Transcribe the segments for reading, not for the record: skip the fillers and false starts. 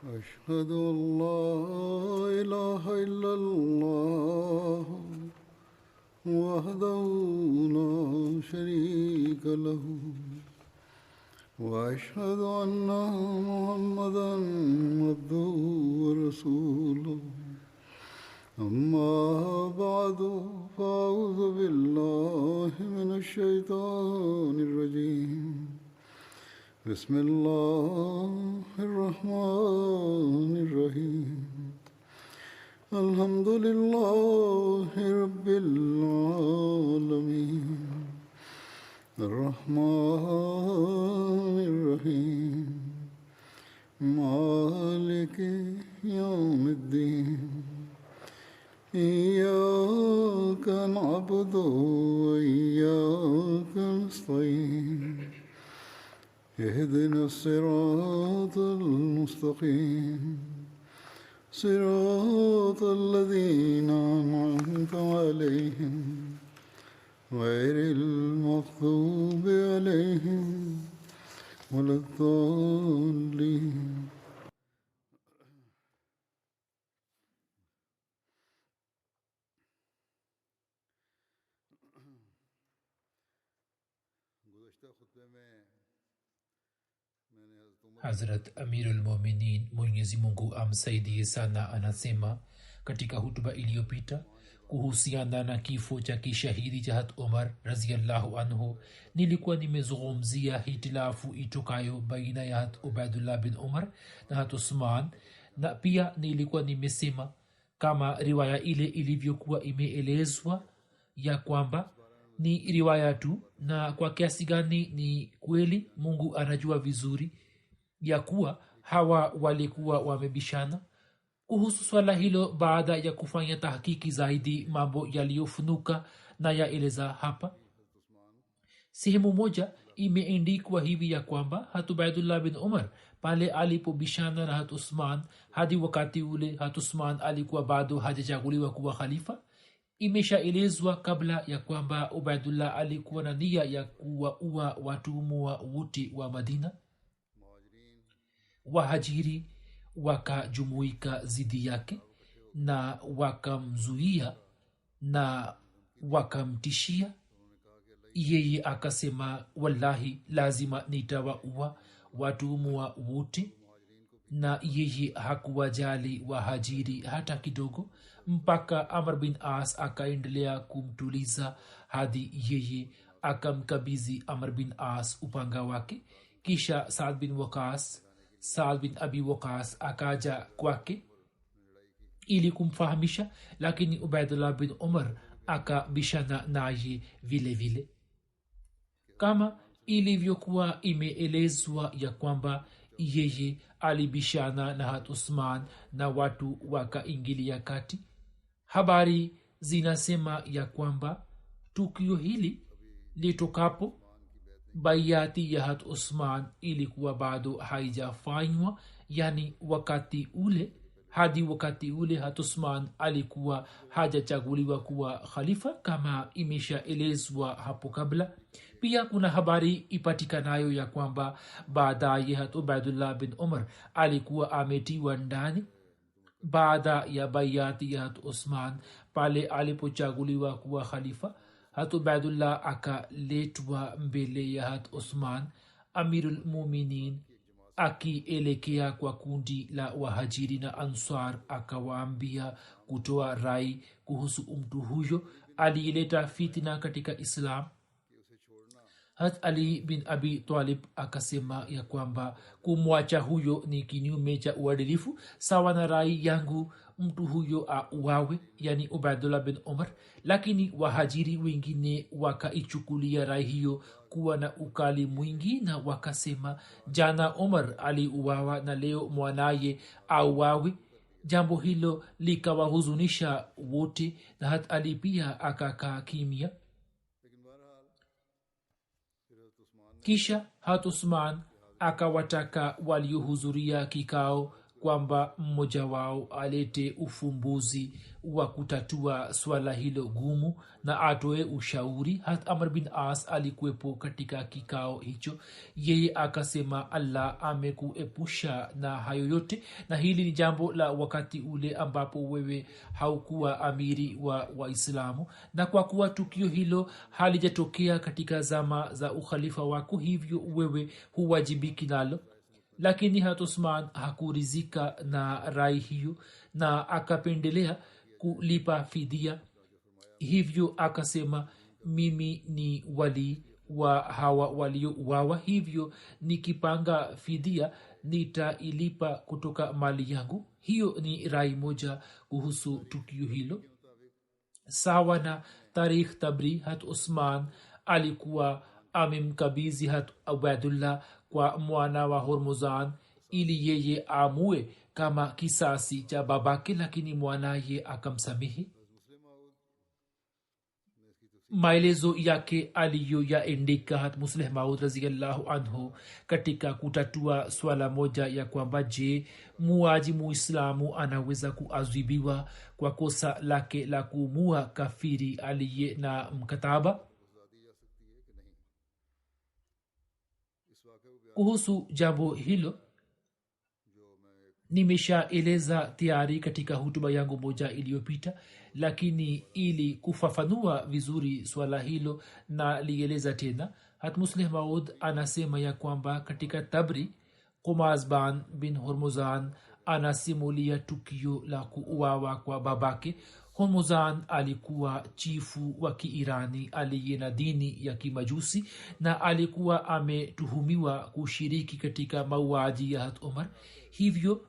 أشهد أن لا إله إلا الله وحده لا شريك له وأشهد أن محمدا عبده ورسوله أما بعد فأعوذ بالله من الشيطان الرجيم بسم الله الرحمن الرحيم الحمد لله رب العالمين الرحمن الرحيم مالك يوم الدين إياك نعبد وإياك نستعين اهدنا الصراط المستقيم صراط الذين أنعمت عليهم غير المغضوب عليهم ولا الضالين. Hazrat Amirul Mominin Mwenyezi Mungu amsaidie sana anasema katika hutuba iliyopita kuhusiana na kifo cha kishahidi cha Hat Umar radhiyallahu anhu, nilikuwa nimezungumzia hitilafu itokayo baina ya Hat Ubaidullah bin Umar na Hat Usman, na pia nilikuwa nimesema kama riwaya ile ilivyokuwa imeelezwa ya kwamba ni riwaya tu, na kwa kiasi gani ni kweli Mungu anajua vizuri, ya kuwa hawa walikuwa wamebishana kuhusu swala hilo. Baada ya kufanya tahakiki zaidi, mambo yaliyofunuka na yaeleza hapa. Sehemu moja imeandikwa hivi ya kwamba Hat Ubaidullah bin Umar pale alipobishana na Hat Usman, hadi wakati ule Hat Usman alikuwa bado hajachaguliwa kuwa khalifa. Imeshaelezwa kabla ya kwamba Ubaidullah alikuwa na nia ya kuwaua watumwa wote wa Madina. Wahajiri wakajumuika zidi yake na wakamzuia na wakamtishia. Yeye akasema, wallahi lazima nitawaua watumwa wote, na yeye hakuwajali wahajiri hata kidogo, mpaka Amr bin As akaendelea kumtuliza hadi yeye akamkabidhi Amr bin As upanga wake. Kisha Saad bin Abi Waqas akaja kwake ili kumfahamisha, lakini Ubaidullah bin Umar akabishana naye vile vile, kama ilivyokuwa imeelezwa ya kwamba yeye alibishana na Hat Usman na watu wakaingilia kati. Habari zinasema ya kwamba tukio hili litokapo, bayati ya Hat Usman ilikuwa bado haijafanywa, yani wakati ule, hadi wakati ule Hat Usman alikuwa hajachaguliwa kuwa khalifa kama imeshaelezwa hapo kabla. Pia kuna habari ipatikanayo ya kwamba baadaye Hat Ubaidullah bin Umar alikuwa ametiwa ndani baada ya bayati ya Hat Usman. Pale alipochaguliwa kuwa khalifa, Hat Ubaidullah akaletwa mbele ya Hat Usman. Amirul Muminin akielekea kwa kundi la wahajiri na ansar akawaambia kutoa rai kuhusu mtu huyo aliyeleta fitna katika Islam. Hat Ali bin Abi Talib akasema ya kwamba kumwacha huyo ni kinyume cha uadilifu. Sawa na rai yangu, mtu huyo auawe, yani Ubaidullah bin Umar. Lakini wahajiri wengine wakaichukulia rai hiyo kuwa na ukali mwingi, na wakasema, jana Umar aliuawa na leo mwanaye auawe. Jambo hilo likawahuzunisha wote, na Hat Ali pia akakaa kimya. Kisha Hat Usman akawataka waliohudhuria kikao kwamba mmoja wao alete ufumbuzi wa kutatua swala hilo gumu na atoe ushauri. hat amr bin as alikuwepo katika kikao hicho. yeye akasema, allah amekuepusha na hayo yote, na hili ni jambo la wakati ule ambapo wewe haukuwa amiri wa waislamu, na kwa kuwa tukio hilo halijatokea katika zama za ukhalifa wako, hivyo wewe huwajibiki nalo. Lakini hat usman hakurizika na rai hiyo na akapendelea kulipa fidia. hivyo akasema, mimi ni wali wa hawa waliouawa, hivyo nikipanga fidia nitailipa kutoka mali yangu. hiyo ni rai moja kuhusu tukio hilo. sawa na tarikh tabri, hat usman alikuwa amemkabizi hat ubaidullah kwa mwana wa hormuzan ili yeye amue kama kisasi cha babake, lakini mwanaye akamsamehe. maelezo yake aliyoyaendeka hat musleh maud raziallahu anhu katika kutatua swala moja ya kwamba je, muaji muislamu anaweza kuadhibiwa kwa kosa lake la kumua kafiri aliye na mkataba. kuhusu jambo hilo nimeshaeleza tayari katika hutuba yangu moja iliyopita, lakini ili kufafanua vizuri swala hilo na lieleza tena. hat musleh maud anasema ya kwamba katika tabri qumazban bin hormuzan anasimulia tukio la kuuawa kwa babake. hormuzan alikuwa chifu wa kiirani aliye na dini ya kimajusi na alikuwa ametuhumiwa kushiriki katika mauaji ya hat umar. hivyo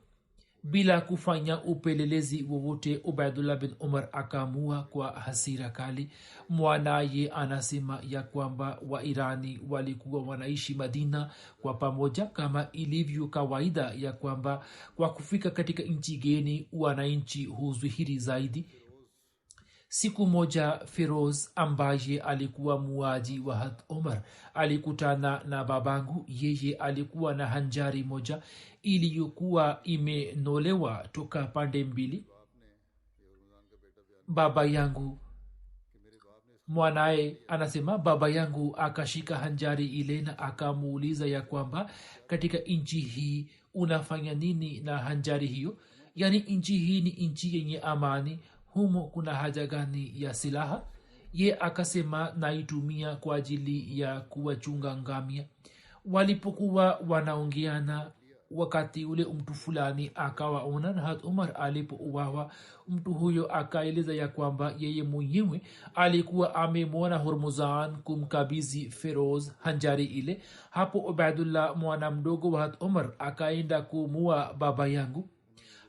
bila kufanya upelelezi wowote ubaidullah bin umar akaamua kwa hasira kali. mwanaye anasema ya kwamba wairani walikuwa wanaishi madina kwa pamoja kama ilivyo kawaida ya kwamba kwa kufika katika nchi geni wananchi huzihiri zaidi. siku moja feroz ambaye alikuwa muaji wa hat umar alikutana na babangu. yeye alikuwa na hanjari moja iliyokuwa imenolewa toka pande mbili. baba yangu mwanaye anasema, baba yangu akashika hanjari ile na akamuuliza ya kwamba katika nchi hii unafanya nini na hanjari hiyo, yaani nchi hii ni nchi yenye amani, humo kuna haja gani ya silaha? ye akasema, naitumia kwa ajili ya kuwachunga ngamia. walipokuwa wanaongeana wakati ule mtu fulani akawaona na hat umar alipouawa. mtu huyo akaeleza ya kwamba yeye mwenyewe alikuwa amemwona hormuzan kumkabizi feroz hanjari ile. hapo ubaidullah mwana mdogo wa hat umar akaenda kumua baba yangu.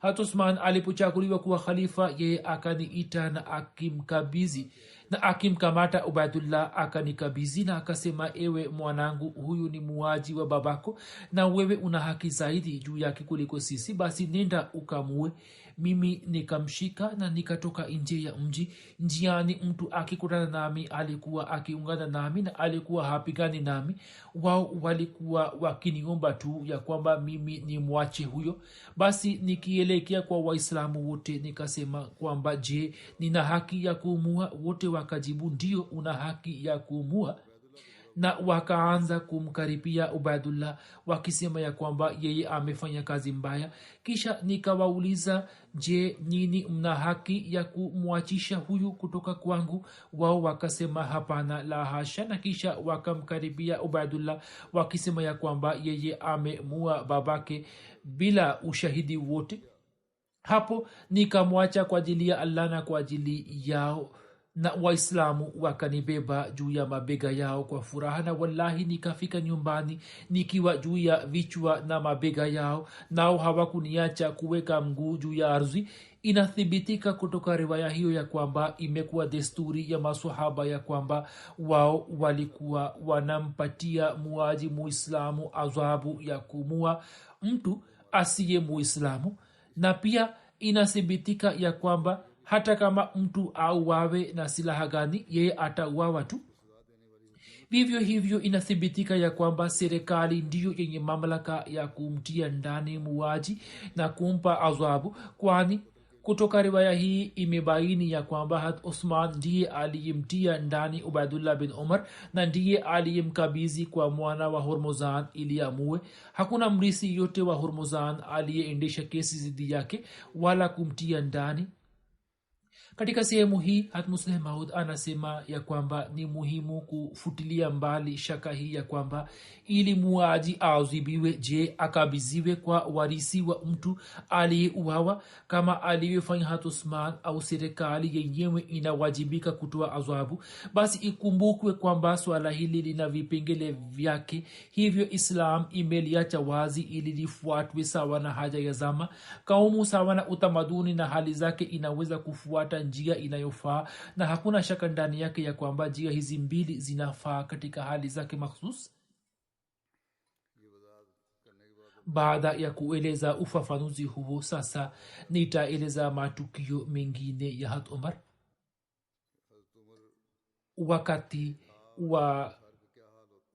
hat usman alipochaguliwa kuwa khalifa, yeye akaniita na akimkabizi na akimkamata ubaidullah akanikabizi na akasema, ewe mwanangu, huyu ni muaji wa babako na wewe una haki zaidi juu yake kuliko sisi, basi nenda ukamue. mimi nikamshika na nikatoka nje ya mji. njiani mtu akikutana nami alikuwa akiungana nami na alikuwa hapigani nami. wao walikuwa wakiniomba tu ya kwamba mimi ni mwache huyo. basi nikielekea kwa waislamu wote nikasema kwamba je, nina haki ya kuumua? wote wakajibu, ndio, una haki ya kuumua. na wakaanza kumkaribia ubaidullah wakisema ya kwamba yeye amefanya kazi mbaya. kisha nikawauliza, je, nini mna haki ya kumwachisha huyu kutoka kwangu? wao wakasema hapana, la hasha. na kisha wakamkaribia ubaidullah wakisema ya kwamba yeye amemua babake bila ushahidi wote. hapo nikamwacha kwa ajili ya allah na kwa ajili yao, na waislamu wakanibeba juu ya mabega yao kwa furaha, na wallahi nikafika nyumbani nikiwa juu ya vichwa na mabega yao, nao hawakuniacha kuweka mguu juu ya ardhi. inathibitika kutoka riwaya hiyo ya kwamba imekuwa desturi ya masahaba ya kwamba wao walikuwa wanampatia muaji muislamu adhabu ya kumua mtu asiye muislamu, na pia inathibitika ya kwamba hata kama mtu auawe na silaha gani, yeye atauawa tu. vivyo hivyo inathibitika ya kwamba serikali ndiyo yenye mamlaka ya kumtia ndani muuaji na kumpa adhabu, kwani kutoka riwaya hii imebaini ya kwamba hat Uthman ndiye aliyemtia ndani Ubaidullah bin Umar na ndiye aliyemkabidhi kwa mwana wa Hormuzan ili amue. Hakuna mrisi yote wa Hormuzan aliyeendesha kesi dhidi yake wala kumtia ndani. Katika sehemu hii Hatmusleh Maud anasema ya kwamba ni muhimu kufutilia mbali shaka hii ya kwamba ili muuaji aadhibiwe, je, akabiziwe kwa warisi wa mtu aliyeuawa kama alivyofanya Hat Uthman, au serikali yenyewe inawajibika kutoa adhabu? Basi ikumbukwe kwamba swala hili lina vipengele vyake, hivyo Islam imeliacha wazi ili lifuatwe sawa na haja ya zama. Kaumu sawa na utamaduni na hali zake inaweza kufuata njia inayofaa, na hakuna shaka ndani yake ya kwamba njia hizi mbili zinafaa katika hali zake makhsus. Baada ya kueleza ufafanuzi huo, sasa nitaeleza matukio mengine ya Hat Umar. Wakati wa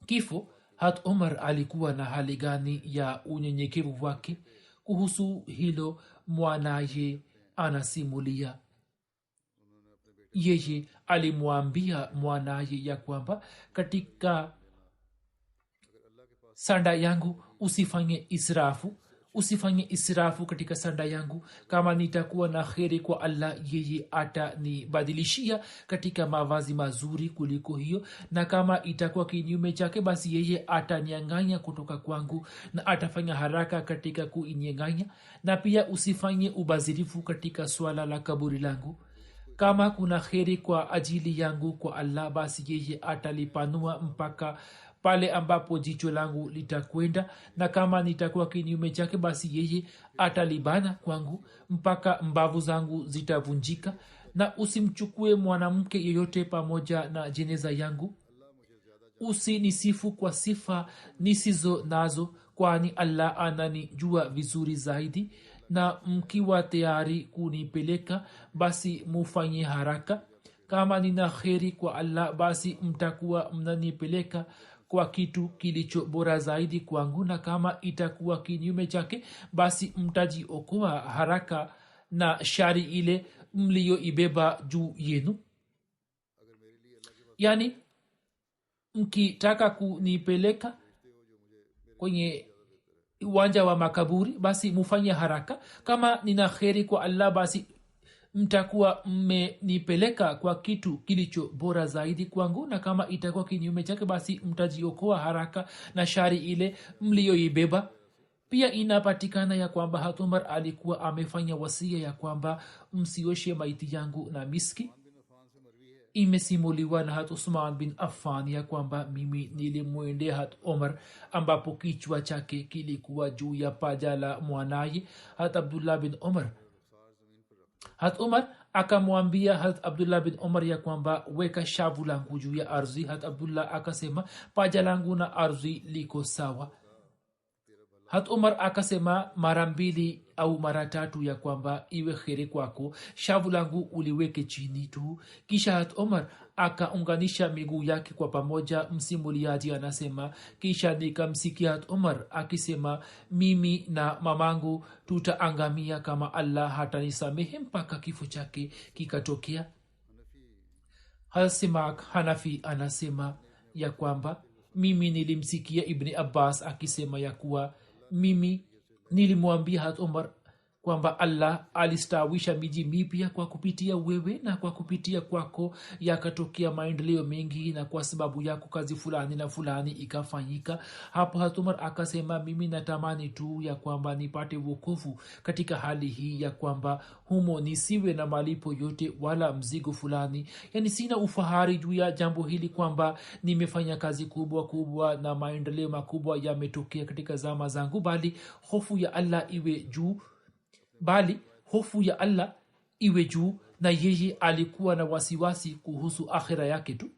kifo, Hat Umar alikuwa na hali gani ya unyenyekevu wake? Kuhusu hilo mwanaye anasimulia. Yeye alimwambia mwanaye ya kwamba katika sanda yangu usifanye israfu katika sanda yangu. Kama nitakuwa na kheri kwa Allah, yeye atanibadilishia katika mavazi mazuri kuliko hiyo, na kama itakuwa kinyume chake, basi yeye atanyang'anya kutoka kwangu na atafanya haraka katika kuinyang'anya. Na pia usifanye ubadhirifu katika swala la kaburi langu. Kama kuna kheri kwa ajili yangu kwa Allah, basi yeye atalipanua mpaka pale ambapo jicho langu litakwenda, na kama nitakuwa kinyume chake, basi yeye atalibana kwangu mpaka mbavu zangu zitavunjika. Na usimchukue mwanamke yeyote pamoja na jeneza yangu. Usinisifu kwa sifa nisizo nazo, kwani Allah ananijua vizuri zaidi. Na mkiwa tayari kunipeleka, basi mufanye haraka. Kama nina kheri kwa Allah, basi mtakuwa mnanipeleka kwa kitu kilicho bora zaidi kwangu, na kama itakuwa kinyume chake, basi mtajiokoa haraka na shari ile mliyoibeba juu yenu. Yani, mkitaka kunipeleka kwenye uwanja wa makaburi, basi mufanye haraka. Kama nina kheri kwa Allah, basi mtakuwa mmenipeleka kwa kitu kilicho bora zaidi kwangu, na kama itakuwa kinyume chake, basi mtajiokoa haraka na shari ile mliyoibeba. Pia inapatikana ya kwamba Hat Umar alikuwa amefanya wasia ya kwamba msioshe maiti yangu na miski. Imesimuliwa na Hat Usman bin Affan ya kwamba mimi nilimwendea Hat Umar ambapo kichwa chake kilikuwa juu ya paja la mwanaye Hat Abdullah bin Umar. Hat Umar akamwambia Hat Abdullah bin Umar ya kwamba weka shavu langu juu ya ardhi. Hat Abdullah akasema paja langu na ardhi liko sawa. Hat Umar akasema mara mbili au mara tatu ya kwamba iwe kheri kwako, shavu langu uliweke chini tu. Kisha Hat Umar akaunganisha miguu yake kwa pamoja. Msimuliaji anasema kisha nikamsikia Hat Umar akisema, mimi na mamangu tutaangamia kama Allah hatanisamehe mpaka kifo chake kikatokea. Hasimak Hanafi anasema ya kwamba mimi nilimsikia Ibni Abbas akisema ya kuwa mimi nilimwambia Hat Umar kwamba Allah alistawisha miji mipya kwa kupitia wewe, na kwa kupitia kwako yakatokea maendeleo mengi, na kwa sababu yako kazi fulani na fulani ikafanyika. Hapo Hat Umar akasema, mimi natamani tu ya kwamba nipate wokovu katika hali hii, ya kwamba humo nisiwe na malipo yote wala mzigo fulani. Yani sina ufahari juu ya jambo hili kwamba nimefanya kazi kubwa kubwa na maendeleo makubwa yametokea katika zama zangu, bali hofu ya Allah iwe juu. Na yeye alikuwa na wasiwasi kuhusu akhira yake tu.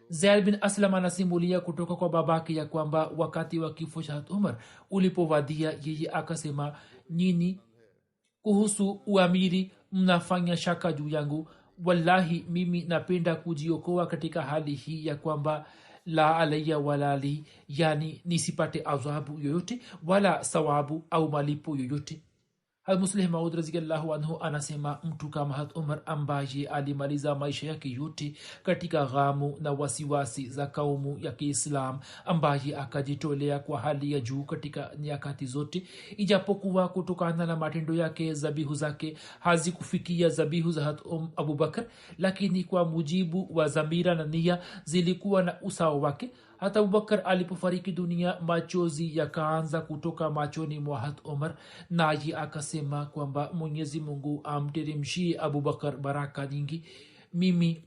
Zaid bin Aslam anasimulia kutoka kwa babake ya kwamba wakati wa kifo cha Umar ulipowadia, yeye akasema, nyinyi kuhusu uamiri mnafanya shaka juu yangu, wallahi mimi napenda kujiokoa katika hali hii ya kwamba la alaya walali, yani nisipate adhabu yoyote wala thawabu au malipo yoyote. Musleh Maud radhiyallahu anhu anasema mtu kama Hazrat Umar ambaye alimaliza maisha yake yote katika ghamu na wasiwasi za kaumu ya Kiislam, ambaye akajitolea kwa hali ya juu katika nyakati zote, ijapokuwa kutokana na matendo yake zabihu zake hazikufikia zabihu za Hazrat Abu Bakr, lakini kwa mujibu wa dhamira na nia zilikuwa na usawa wake. hata Abubakar alipofariki dunia machozi yakaanza kutoka machoni mwa Hazrat Umar, naye akasema kwamba Mwenyezi Mungu amteremshie Abubakar baraka nyingi. Mimi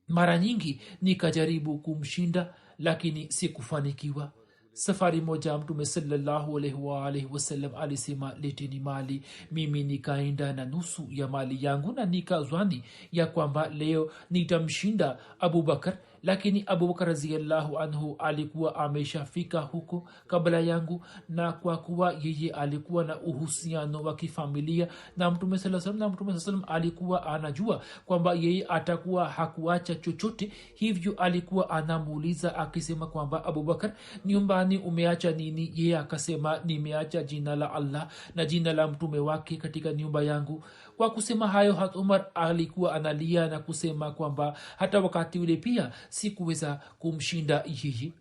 mara nyingi nikajaribu kumshinda lakini sikufanikiwa. Safari moja Mtume sallallahu alaihi wasallam alisema leteni mali. Mimi nikaenda na nusu ya mali yangu na nikazwani ya kwamba leo nitamshinda Abubakar, lakini Abubakar radhiyallahu anhu alikuwa ameshafika huko kabla yangu, na kwa kuwa yeye alikuwa na uhusiano wa kifamilia na Mtume sallallahu alaihi wasallam alikuwa anajua kwamba yeye atakuwa hakuacha chochote, hivyo alikuwa anamuuliza akisema kwamba Abubakar, nyumbani umeacha nini? Yeye akasema nimeacha jina la Allah na jina la mtume wake katika nyumba yangu. Kwa kusema hayo Hazrat Umar alikuwa analia na kusema kwamba hata wakati ule pia sikuweza kumshinda yeye.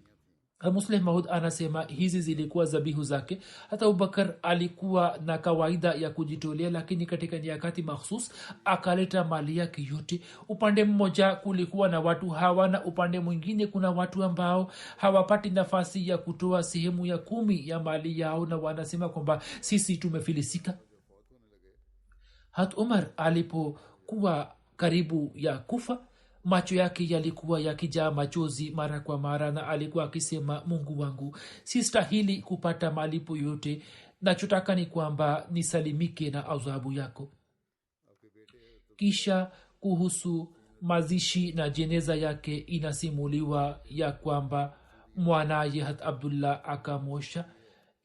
Musleh Maud anasema hizi zilikuwa zabihu zake. hata Abubakar alikuwa na kawaida ya kujitolea, lakini katika nyakati mahsus akaleta mali yake yote. Upande mmoja kulikuwa na watu hawa na upande mwingine kuna watu ambao hawapati nafasi ya kutoa sehemu ya 10 ya mali yao, na wanasema kwamba sisi tumefilisika. Hazrat Umar alipokuwa karibu ya kufa, macho yake yalikuwa yakijaa machozi mara kwa mara, na alikuwa akisema, Mungu wangu, sistahili kupata malipo yote, nachotaka ni kwamba nisalimike na adhabu yako. Kisha kuhusu mazishi na jeneza yake inasimuliwa ya kwamba mwanaye Hazrat Abdullah akamosha.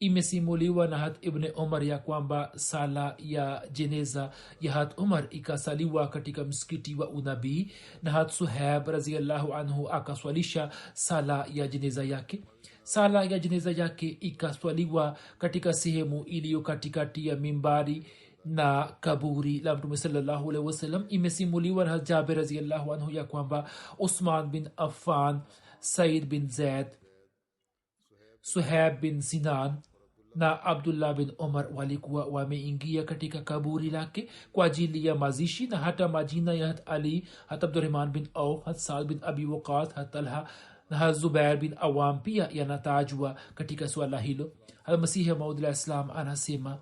Imesimuliwa na Hazrat Ibn Umar ya kwamba sala ya jeneza ya Hazrat Umar ikasaliwa katika msikiti wa unabii, na Hazrat Suhaib radhiyallahu anhu akaswalisha sala ya jeneza yake. Sala ya jeneza yake ikaswaliwa katika sehemu iliyo katikati ya mimbari na kaburi la Mtume sallallahu alaihi wasallam. Imesimuliwa na Hazrat Jabir radhiyallahu anhu ya kwamba Uthman bin Affan, Said bin Zaid, Suhaib bin Sinan na Abdullah bin Umar walikuwa wameingia katika kaburi lake kwa ajili ya mazishi, na hata majina ya Hazrat Ali, Hazrat Abdurrahman bin Auf, Hazrat Saad bin Abi Waqqas, Hazrat Talha na Hazrat Zubair bin Awam pia yanatajwa katika swala hilo. Al-Masih Maud al-Islam anasema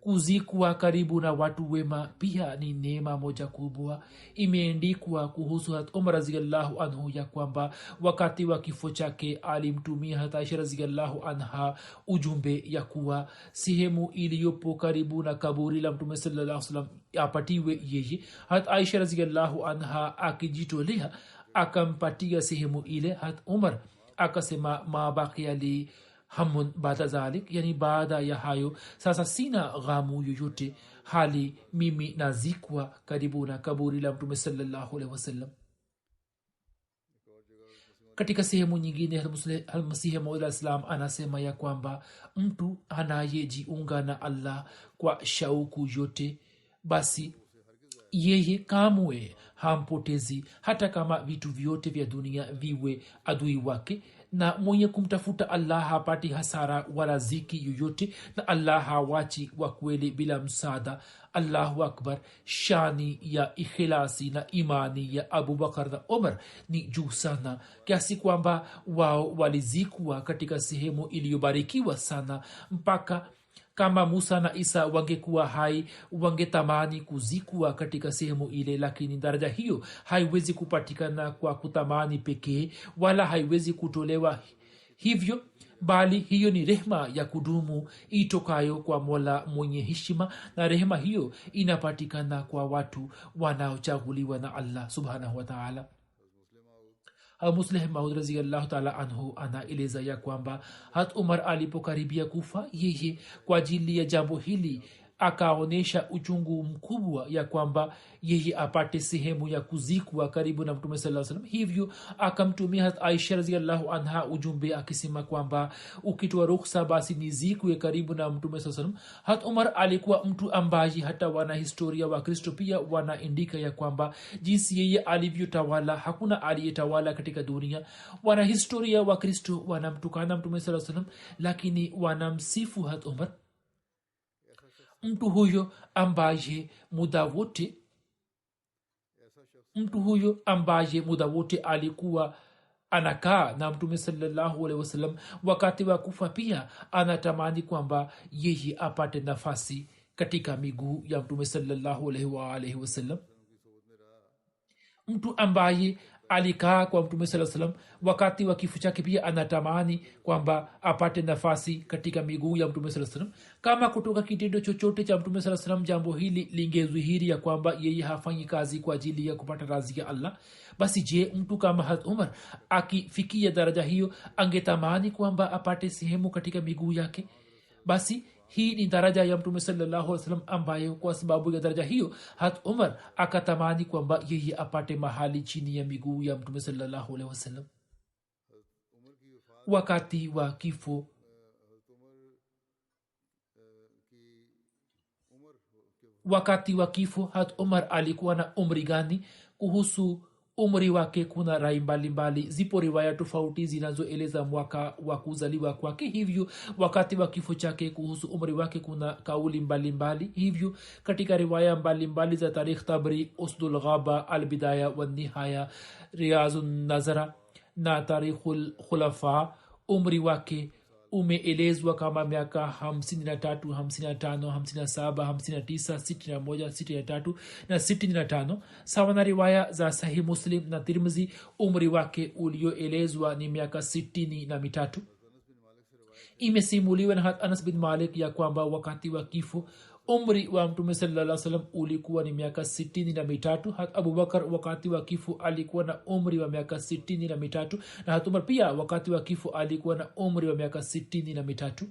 kuzikwa karibu na watu wema pia ni neema moja kubwa. Imeandikwa kuhusu Hazrat Umar radhiyallahu anhu ya kwamba wakati wa kifo chake alimtumia Hazrat Aisha radhiyallahu anha ujumbe ya kuwa sehemu iliyopo karibu na kaburi la Mtume sallallahu alaihi wasallam apatiwe yeye. Hazrat Aisha radhiyallahu anha akijitolea akampatia sehemu ile. Hazrat Umar akasema, ma baqiya li hamun baada zalik, yani baada ya hayo sasa sina ghamu yoyote, hali mimi nazikwa karibu na kaburi la Mtume sallallahu alaihi wasallam. Katika sehemu nyingine Al-Masih Maud al-Islam anasema ya kwamba mtu anayejiunga na Allah kwa shauku yote, basi yeye kamwe hampotezi hata kama vitu vyote vya dunia viwe adui wake, na mwenye kumtafuta Allah hapati hasara wala ziki yoyote, na Allah hawachi wa kweli bila msaada. Allahu akbar! Shani ya ikhilasi na imani ya Abu Bakar na Umar ni juu sana, kiasi kwamba wao walizikwa katika sehemu iliyobarikiwa sana, mpaka kama Musa na Isa wangekuwa hai wangetamani kuzikwa katika sehemu ile, lakini daraja hiyo haiwezi kupatikana kwa kutamani pekee, wala haiwezi kutolewa hivyo, bali hiyo ni rehema ya kudumu itokayo kwa Mola mwenye heshima, na rehema hiyo inapatikana kwa watu wanaochaguliwa na Allah subhanahu wa ta'ala. Musleh Maud radhiyallahu ta'ala anhu anaeleza ya kwamba Hazrat Umar alipokaribia kufa, yeye kwa ajili ya jambo hili akaonyesha uchungu mkubwa ya kwamba yeye apate sehemu ya kuzikwa karibu na mtume sallallahu alaihi wasallam. Hivyo akamtumia hat Aisha radhiallahu anha ujumbe akisema kwamba ukitoa ruhusa basi nizikwe karibu na mtume sallallahu alaihi wasallam. Hat Umar alikuwa mtu ambaye hata wanahistoria wa Kristo pia wanaindika ya kwamba jinsi yeye alivyotawala hakuna aliyetawala katika dunia. Wanahistoria wa Kristo wanamtukana mtume sallallahu alaihi wasallam, lakini wanamsifu hat Umar. Mtu huyo ambaye muda wote alikuwa anakaa na mtume sallallahu alaihi wasallam, wakati wa kufa pia anatamani kwamba yeye apate nafasi katika miguu ya mtume sallallahu alaihi wasallam. Mtu ambaye alikaa kwa mtume sallallahu alaihi wasallam wakati wa kifo chake pia anatamani kwamba apate nafasi katika miguu ya mtume sallallahu alaihi wasallam. Kama kutoka kitendo chochote cha mtume sallallahu alaihi wasallam jambo hili lingedhihiri ya kwamba yeye hafanyi kazi kwa ajili ya kupata radhi ya Allah, basi je, mtu kama Hazrat Umar akifikia daraja hiyo angetamani kwamba apate sehemu katika miguu yake? Basi hii ni daraja ya mtume sallallahu alaihi wasallam ambayo kwa sababu ya daraja hiyo Hazrat Umar akatamani kwamba yeye apate mahali chini ya miguu ya mtume sallallahu alaihi wasallam. Wakati wa kifo Hazrat Umar alikuwa na umri gani? Kuhusu umri wake kuna rai mbalimbali. Zipo riwaya tofauti zinazoeleza mwaka wa kuzaliwa kwake. Hivyo wakati wa kifo chake kuhusu umri wake kuna kauli mbalimbali. Hivyo katika riwaya mbalimbali za Tarikh Tabri, Usdul Ghaba, Al-Bidaya wa Nihaya, Riyazun Nazara na Tarikhul Khulafa, umri wake umeelezwa kama miaka 53, 55, 57, 59, 61, 63 na 65. Sawa na riwaya za Sahih Muslim na Tirmidhi, umri wake ulioelezwa ni miaka 63. Imesimuliwa na Anas bin Malik ya kwamba wakati wa kifo umri wa mtume sallallahu alaihi wasallam ulikuwa ni miaka 63. Hat Abu Bakar wakati wa kifo alikuwa na umri wa miaka 63, na Hat Umar pia wakati wa kifo alikuwa na umri wa miaka 63.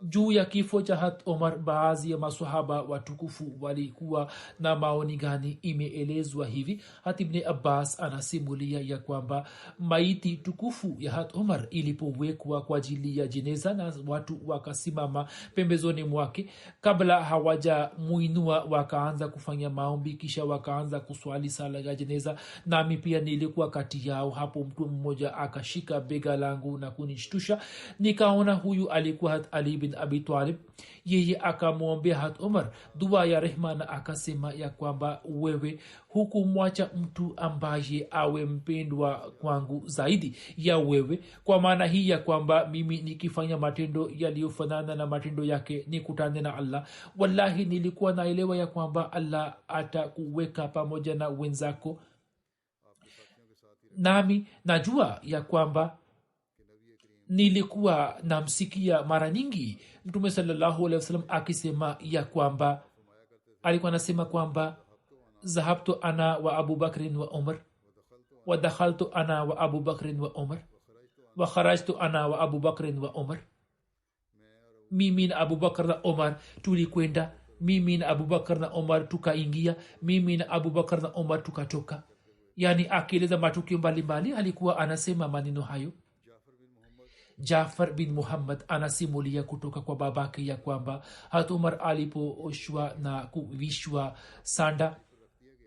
Juu ya kifo cha Hat Umar, baadhi ya maswahaba watukufu walikuwa na maoni gani? Imeelezwa hivi. Hat Ibn Abbas anasimulia ya kwamba maiti tukufu ya Hat Umar ilipowekwa kwa ajili ya jeneza na watu wakasimama pembezoni mwake, kabla hawaja muinua wakaanza kufanya maombi, kisha wakaanza kuswali sala ya jeneza. Nami pia nilikuwa kati yao. Hapo mtu mmoja akashika bega langu na kunishtusha. Nikaona huyu alikuwa Hat Ali bin Abi Talib. Yeye akamwombea Hat Umar dua ya rehma na akasema ya kwamba wewe hukumwacha mtu ambaye awe mpendwa kwangu zaidi ya wewe, kwa maana hii ya kwamba mimi nikifanya matendo yaliyofanana na matendo yake nikutane na Allah. Wallahi nilikuwa naelewa ya kwamba Allah atakuweka pamoja na wenzako, nami najua ya kwamba nilikuwa namsikia mara nyingi mtume sallallahu alaihi wasallam akisema ya kwamba alikuwa anasema kwamba zahabtu ana wa Abu Bakrin wa Umar wa dakhaltu ana wa Abu Bakrin wa Umar wa kharajtu ana wa Abu Bakrin wa Umar. Mimi na Abu Bakr na Umar tulikwenda, mimi na Abu Bakr na Umar tukaingia, mimi na Abu Bakr na Umar tukatoka. Yani akieleza matukio mbalimbali alikuwa anasema maneno hayo. Jafar bin Muhammad anasimulia kutoka kwa babake ya kwamba Hat Umar alipooshwa na kuvishwa sanda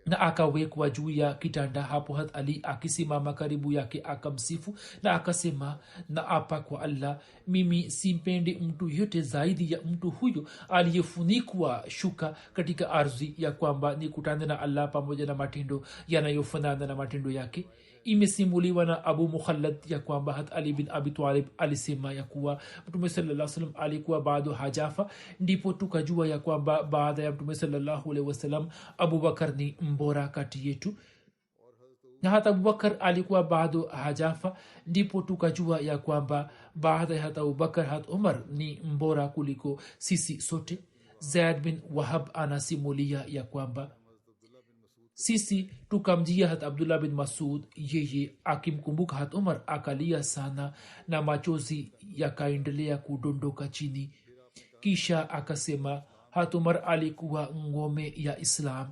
na akawekwa juu ya kitanda, hapo Hat Ali akisimama karibu yake akamsifu na akasema, na apa kwa Allah, mimi simpendi mtu yote zaidi ya mtu huyo aliyefunikwa shuka katika ardhi, ya kwamba nikutane na Allah pamoja na matendo yanayofanana na matendo yake. Imesimuliwa na Abu Mukhallad ya kwamba Hat Ali bin Abi Talib alisema ya kuwa Mtume sallallahu alaihi wasallam alikuwa bado hajafa, ndipo tukajua ya kwamba baada ya Mtume sallallahu alaihi wasallam Abu Bakar ni mbora kati yetu, na hata Abu Bakar alikuwa bado hajafa, ndipo tukajua ya kwamba baada ya hata Abu Bakar Hat Umar ni mbora kuliko sisi sote. Zaid bin Wahab anasimulia ya kwamba sisi tukamjia Hat Abdullah bin Masud, yeye akimkumbuka Hat Umar akalia sana na machozi yakaendelea kudondoka chini. Kisha akasema, hat umar alikuwa ngome ya islam.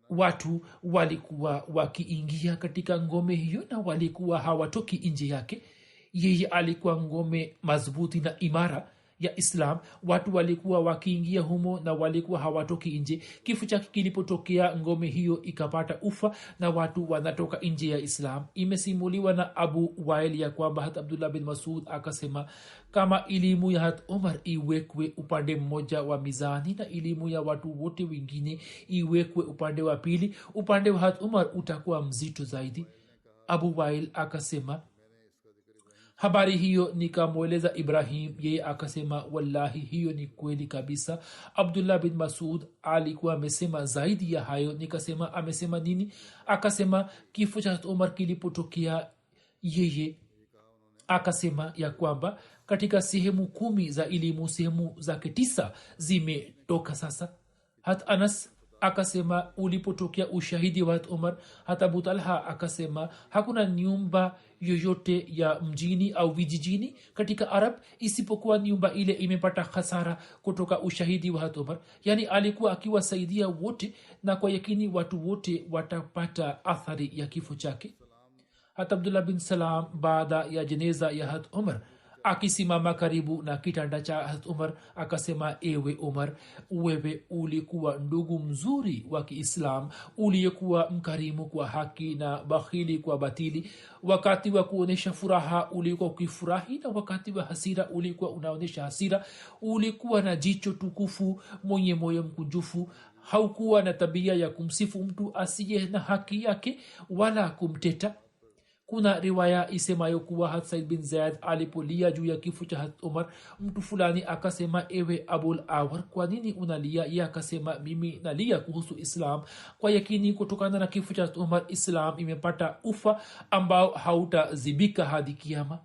Watu walikuwa wakiingia katika ngome hiyo na walikuwa hawatoki nje yake. Yeye alikuwa ngome madhubuti na imara ya islam. Watu walikuwa wakiingia humo na walikuwa hawatoki nje. Kifo chake kilipotokea, ngome hiyo ikapata ufa na watu wanatoka nje ya islam. Imesimuliwa na Abu Wail ya kwamba hat Abdullah bin Masud akasema, kama elimu ya hat Umar iwekwe upande mmoja wa mizani na elimu ya watu wote wengine iwekwe upande wa pili, upande wa hat Umar utakuwa mzito zaidi. Abu Wail akasema, habari hiyo nikamweleza Ibrahim, yeye akasema, wallahi hiyo ni kweli kabisa. Abdullah bin Masud alikuwa amesema zaidi ya hayo. Nikasema, amesema nini? Akasema, kifo cha Umar kilipotokea, yeye akasema ya kwamba katika sehemu 10 za elimu, sehemu zake 9 zimetoka sasa. Hat Anas akasema, ulipotokea ushahidi wa Umar, hata Abu Talha akasema, hakuna nyumba yoyote ya mjini au vijijini katika Arab isipokuwa nyumba ile imepata hasara kutoka ushahidi wa Umar. Yani alikuwa akiwasaidia wote, na kwa yakini watu wote watapata athari ya kifo chake. Hata Abdullah bin Salam baada ya jeneza ya hat Umar akisimama karibu na kitanda cha hat Umar akasema, ewe Umar, wewe ulikuwa ndugu mzuri wa Kiislam, uliyekuwa mkarimu kwa haki na bakhili kwa batili. Wakati wa kuonesha furaha ulikuwa ukifurahi na wakati wa hasira ulikuwa unaonesha hasira. Ulikuwa na jicho tukufu, mwenye moyo mkunjufu. Haukuwa na tabia ya kumsifu mtu asiye na haki yake wala kumteta. Kuna riwaya isemayo kuwa hat Said bin Zaid alipolia juu ya kifo cha hat Umar, mtu fulani akasema, ewe Abul Awar, kwa nini unalia? Yeye akasema, mimi nalia kuhusu Islam. Kwa yakini kutokana na kifo cha hat Umar, Islam imepata ufa ambao hautazibika hadi kiyama.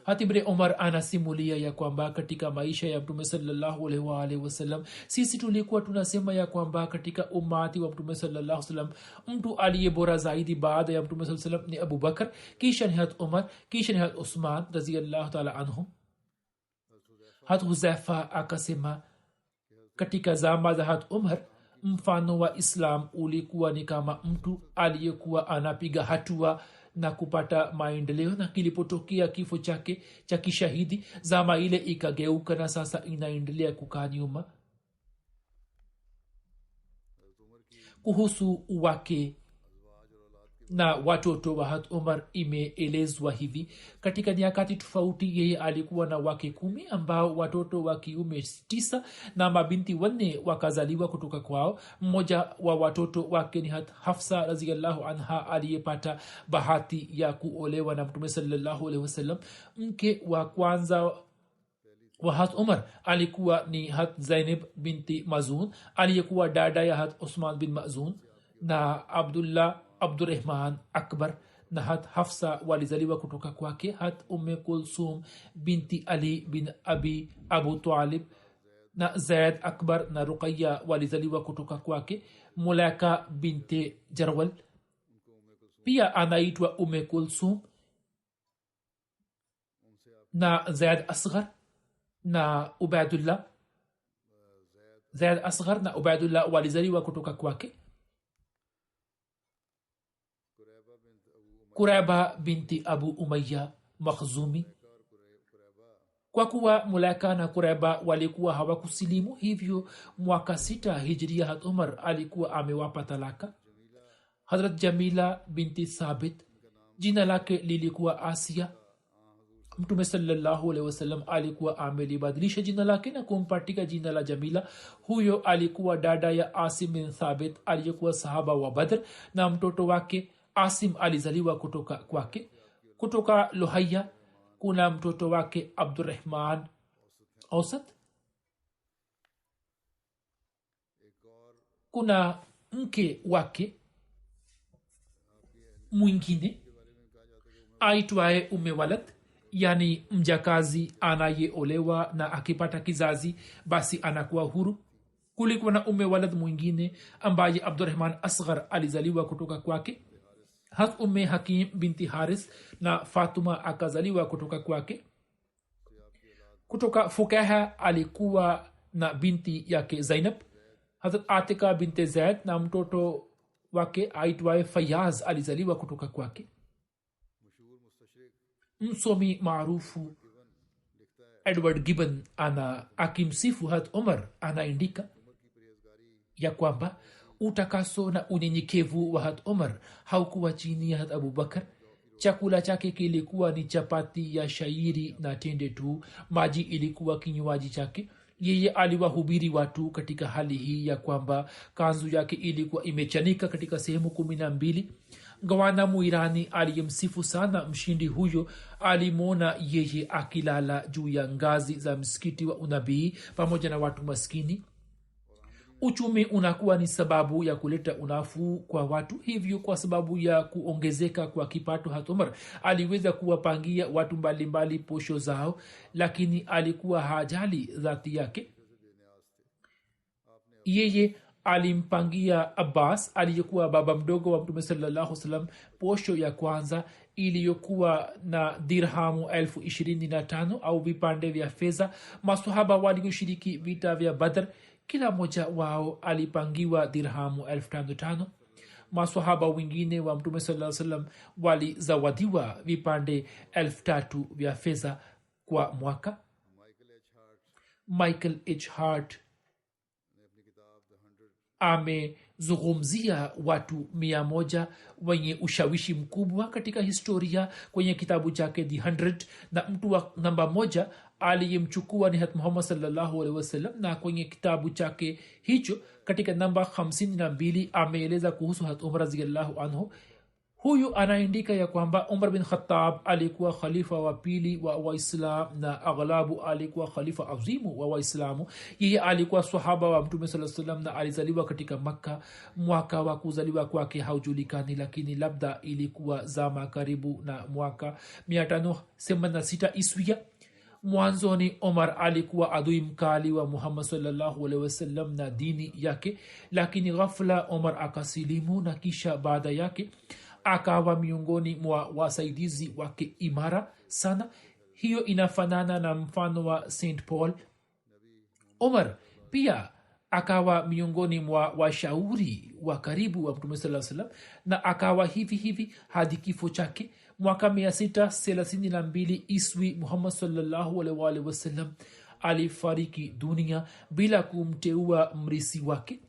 Hatibre Umar anasimulia ya kwamba katika maisha ya Mtume sallallahu alaihi wasallam, sisi tulikuwa tunasema ya kwamba katika umati wa Mtume sallallahu alaihi wasallam mtu aliye bora zaidi baada ya Mtume sallallahu alaihi wasallam ni Abu Bakar, kisha ni hat Umar, kisha ni hat Uthman radhiyallahu ta'ala anhum. Hat Huzaifa akasema, katika zama za hat Umar mfano wa Islam ulikuwa ni kama mtu aliyekuwa anapiga hatua na kupata maendeleo, na kilipotokea kifo chake cha kishahidi, zama ile ikageuka na sasa inaendelea kukaa nyuma. Kuhusu wake na watoto wa hat Umar imeelezwa hivi: katika nyakati tofauti yeye alikuwa na wake 10 ambao watoto wa kiume 9 na mabinti 4 wakazaliwa kutoka kwao. Mmoja wa watoto wake ni hat Hafsa radhiyallahu anha aliyepata bahati ya kuolewa na Mtume sallallahu alaihi wasallam. Mke wa kwanza wa hat Umar alikuwa ni hat Zainab binti Mazun aliyekuwa dada ya hat Usman bin Mazun, na Abdurrahman Akbar na hat Hafsa walizaliwa kutoka kwake. Hat Kulsum binti Ali bin Abu Talib na Zaid Akbar na Ruqayya walizaliwa kutoka kwake. Mulaika binti Jarwal pia anaitwa Kulsum na Zaid Asghar na Ubaidullah. Zaid Asghar na Ubaidullah walizaliwa kutoka kwake. Kuraiba binti Abu Umayya Makhzumi. Kwa kuwa Mulaika na Kuraiba walikuwa hawakusilimu, hivyo mwaka 6 hijria hat Umar alikuwa amewapa talaka. Hazrat Jamila binti Sabit, jina lake lilikuwa Asia. Mtume sallallahu alaihi wasallam alikuwa amelibadilisha jina lake na kumpatia jina la Jamila. Huyo alikuwa dada ya Asim bin Thabit aliyekuwa sahaba wa Badr, na mtoto wake Asim alizaliwa kutoka kwake. Kutoka Luhaya kuna mtoto wake Abdurrahman Ausat. Kuna mke wake mwingine aitwaye Walad, yani mjakazi anayeolewa na akipata kizazi basi anakuwa huru. Kulikuwa na Walad mwingine ambaye Abdurrahman Asghar alizaliwa kutoka kwake. Hat Hakim binti Haris na Fatuma akazaliwa kutoka kwake. kutoka fukaha alikuwa na binti yake Zainab. Hazrat Atika binti Zaid na mtoto wake aitwaye Fayaz alizaliwa kutoka kwake. Msomi maarufu Edward Gibbon akimsifu Hazrat Umar anaandika ya kwamba utakaso na unyenyekevu wa Hazrat Umar haukuwa chini ya Hazrat Abubakar. Chakula chake kilikuwa ni chapati ya shairi na tende tu. Maji ilikuwa kinywaji chake. Yeye aliwahubiri watu katika hali hii ya kwamba kanzu yake ilikuwa imechanika katika sehemu 12. Gavana Muirani aliyemsifu sana mshindi huyo alimwona yeye akilala juu ya ngazi za msikiti wa unabii pamoja na watu maskini. Uchumi unakuwa ni sababu ya kuleta unafuu kwa watu. Hivyo kwa sababu ya kuongezeka kwa kipato, Hazrat Umar aliweza kuwapangia watu mbalimbali posho zao, lakini alikuwa hajali dhati yake. Yeye alimpangia Abbas aliyekuwa baba mdogo wa Mtume sallallahu alaihi wasallam posho ya kwanza iliyokuwa na dirhamu 25,000 au vipande vya fedha. Masahaba walioshiriki vita vya Badr kila mmoja wao alipangiwa dirhamu 5,500. Masahaba wengine wa Mtume sallallahu alaihi wasallam walizawadiwa vipande 3,000 vya fedha kwa mwaka. Michael H. Hart amezungumzia watu 100 wenye ushawishi mkubwa katika historia kwenye kitabu chake The 100, na mtu wa namba 1 aliyemchukua ni Hazrat Muhammad sallallahu alaihi wasallam. Na kwenye kitabu chake hicho katika namba 52 ameeleza kuhusu Hazrat Umar radhiyallahu anhu. Huyu anaandika ya kwamba Umar bin Khattab alikuwa khalifa wa pili wa Waislam na aghlabu alikuwa khalifa azimu wa Waislamu. Yeye alikuwa sahaba wa Mtume sallallahu alaihi wasallam na alizaliwa katika Makka. Mwaka wa kuzaliwa kwake haujulikani, lakini labda ilikuwa zama karibu na mwaka 586 Iswia. Mwanzoni Omar alikuwa adui mkali wa Muhammad sallallahu alaihi wasallam na dini yake, lakini ghafla Omar akasilimu na kisha baada yake akawa miongoni mwa wasaidizi wake imara sana. Hiyo inafanana na mfano wa St. Paul. Omar pia akawa miongoni mwa washauri wa karibu wa Mtume sallallahu alaihi wasallam na akawa hivi hadi kifo chake mwaka 632 Iswi. Muhammad sallallahu alaihi wasallam alifariki dunia bila kumteua mrisi wake.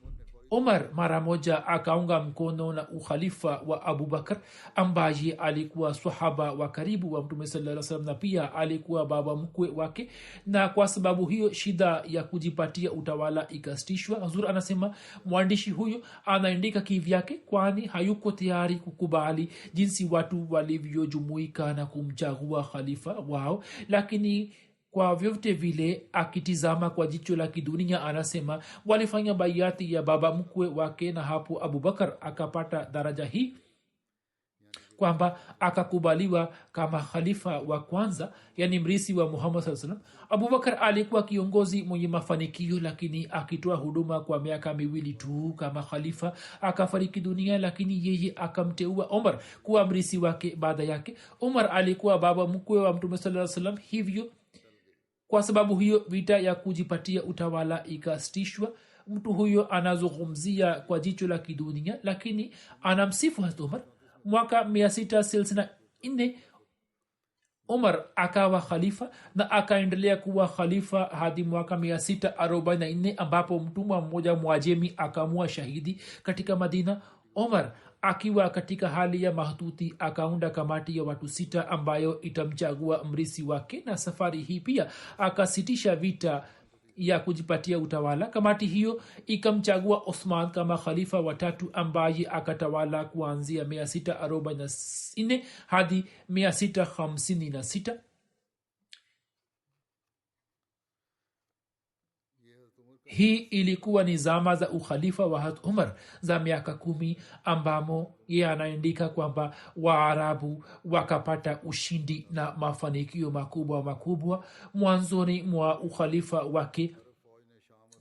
Omar mara moja akaunga mkono na ukhalifa wa Abubakar ambaye alikuwa sahaba wa karibu wa Mtume sallallahu alaihi wasallam na pia alikuwa baba mkwe wake, na kwa sababu hiyo shida ya kujipatia utawala ikasitishwa. Hazur anasema mwandishi huyo anaandika kivyake, kwani hayuko tayari kukubali jinsi watu walivyojumuika na kumchagua khalifa wao, lakini kwa vyote vile akitizama kwa jicho la kidunia anasema walifanya bayati ya baba mkwe wake, na hapo Abubakar akapata daraja hii kwamba akakubaliwa kama khalifa wa kwanza, yani mrisi wa Muhammad sallallahu alaihi wasallam. Abubakar alikuwa kiongozi mwenye mafanikio, lakini akitoa huduma kwa miaka 2 tu kama khalifa. Akafariki dunia, lakini yeye akamteua Umar kuwa mrisi wake baada yake. Umar alikuwa baba mkwe wa Mtume sallallahu alaihi wasallam, hivyo kwa sababu hiyo vita ya kujipatia utawala ikasitishwa. Mtu huyo anazungumzia kwa jicho la kidunia, lakini anamsifu Hazrat Umar. Mwaka 664 Umar akawa khalifa na akaendelea kuwa khalifa hadi mwaka 644 ambapo mtumwa mmoja Mwajemi akamua shahidi katika Madina. Umar akiwa katika hali ya mahututi akaunda kamati ya watu 6 ambayo itamchagua mrisi wake, na safari hii pia akasitisha vita ya kujipatia utawala. Kamati hiyo ikamchagua Osman kama khalifa wa 3 ambaye akatawala kuanzia 644 hadi 656. Hii ilikuwa ni zama za ukhalifa wa Hazrat Umar za miaka 10 ambamo yeye anaandika kwamba Waarabu wakapata ushindi na mafanikio makubwa. Mwanzoni mwa ukhalifa wake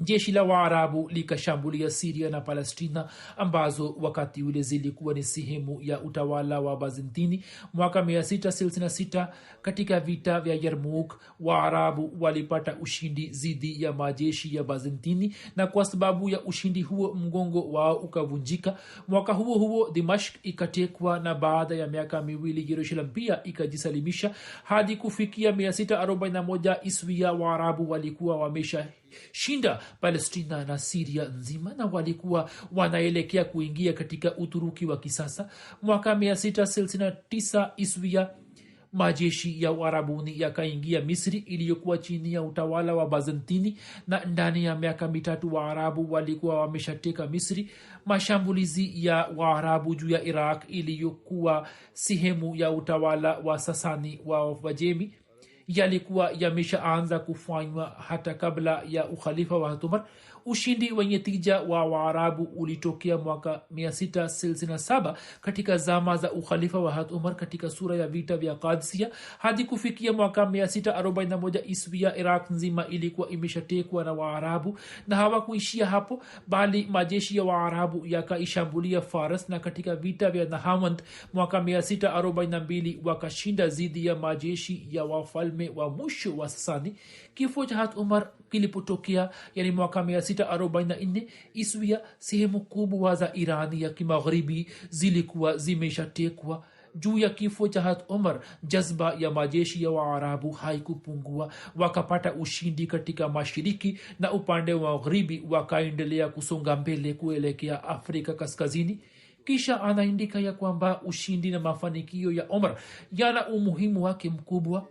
jeshi la waarabu likashambulia siria na palestina ambazo wakati ule zilikuwa ni sehemu ya utawala wa bazantini. Mwaka 666 katika vita vya yarmuk waarabu walipata ushindi dhidi ya majeshi ya bazantini, na kwa sababu ya ushindi huo mgongo wao ukavunjika. Mwaka huo huo dimashk ikatekwa, na baada ya miaka miwili jerusalem pia ikajisalimisha. Hadi kufikia 641 iswia waarabu walikuwa wamesha shinda palestina na siria nzima, na walikuwa wanaelekea kuingia katika uturuki wa kisasa. Mwaka 669 iswia majeshi ya uarabuni yakaingia misri iliyokuwa chini ya utawala wa bazantini, na ndani ya miaka mitatu waarabu walikuwa wameshateka misri. Mashambulizi ya waarabu juu ya iraq iliyokuwa sehemu ya utawala wa sasani wa wajemi yalikuwa yameshaanza kufanywa hata kabla ya ukhalifa wa Umar. Ushindi wenye tija wa waarabu ulitokea mwaka 667 katika zama za ukhalifa wa Umar katika sura ya vita vya Qadsia. Hadi kufikia mwaka 641 iswia iraq nzima ilikuwa imeshatekwa na waarabu, na hawakuishia hapo, bali majeshi ya waarabu yakaishambulia faras, na katika vita vya Nahawand mwaka 642 wakashinda dhidi ya majeshi ya wafalme wa mwisho wa Sasani. Kifo cha Umar kilipotokea, yani mwaka 644 iswia, sehemu kubwa za irani ya kimagharibi zilikuwa zimeshatekwa. Juu ya kifo cha Umar, jazba ya majeshi ya waarabu haikupungua. Wakapata ushindi katika mashariki, na upande wa magharibi wakaendelea kusonga mbele kuelekea Afrika kaskazini. Kisha anaandika ya kwamba ushindi na mafanikio ya Umar yana umuhimu wake mkubwa.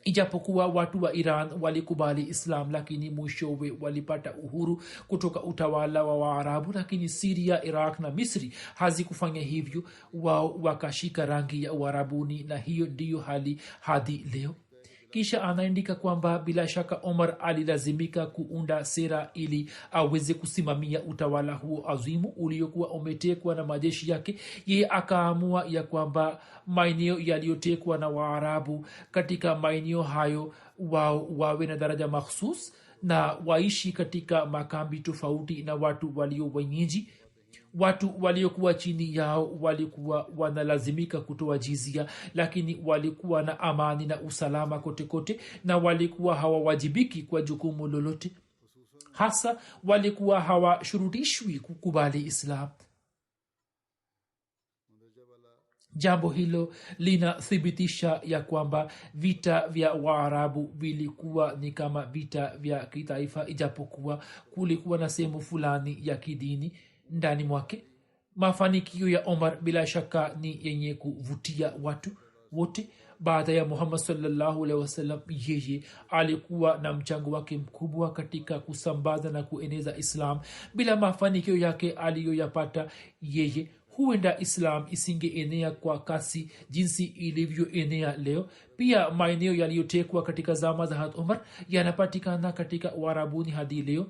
Ijapokuwa watu wa Iran walikubali Islam, lakini mwishowe walipata uhuru kutoka utawala wa Waarabu. Lakini Syria, Iraq na Misri hazikufanya hivyo. Wao wakashika rangi ya Uarabuni, na hiyo ndiyo hali hadi leo. Kisha anaandika kwamba bila shaka Omar alilazimika kuunda sera ili aweze kusimamia utawala huo azimu uliokuwa umetekwa na majeshi yake. Yeye akaamua ya kwamba maeneo yaliyotekwa na Waarabu, katika maeneo hayo wao wawe na daraja makhsus na waishi katika makambi tofauti na watu walio wenyeji. Watu waliokuwa chini yao walikuwa wanalazimika kutoa jizia, lakini walikuwa na amani na usalama kote kote, na walikuwa hawawajibiki kwa jukumu lolote. Hasa walikuwa hawashurutishwi kukubali Islam. Jambo hilo linathibitisha ya kwamba vita vya Waarabu vilikuwa ni kama vita vya kitaifa, ijapokuwa kulikuwa na sehemu fulani ya kidini ndani mwake. Mafanikio ya Omar bila shaka ni yenye kuvutia watu wote. Baada ya Muhammad sallallahu alaihi wasallam, yeye alikuwa na mchango wake mkubwa katika kusambaza na kueneza Islam. Bila mafanikio yake aliyoyapata yeye, huenda Islam isingeenea kwa kasi jinsi ilivyoenea leo. Pia maeneo yaliyotekwa katika zama za Umar yanapatikana katika Uarabuni hadi leo.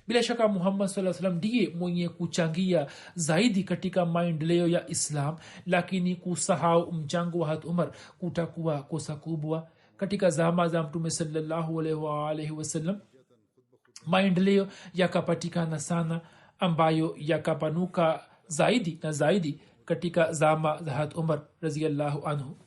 Bila shaka Muhammad sallallahu alaihi wasallam ndiye mwenye kuchangia zaidi katika maendeleo ya Islam, lakini kusahau mchango wa Umar kutakuwa kosa kubwa. Katika zama za Mtume sallallahu alaihi wasallam maendeleo yakapatikana sana, ambayo yakapanuka zaidi na zaidi katika zama za Umar radhiyallahu anhu.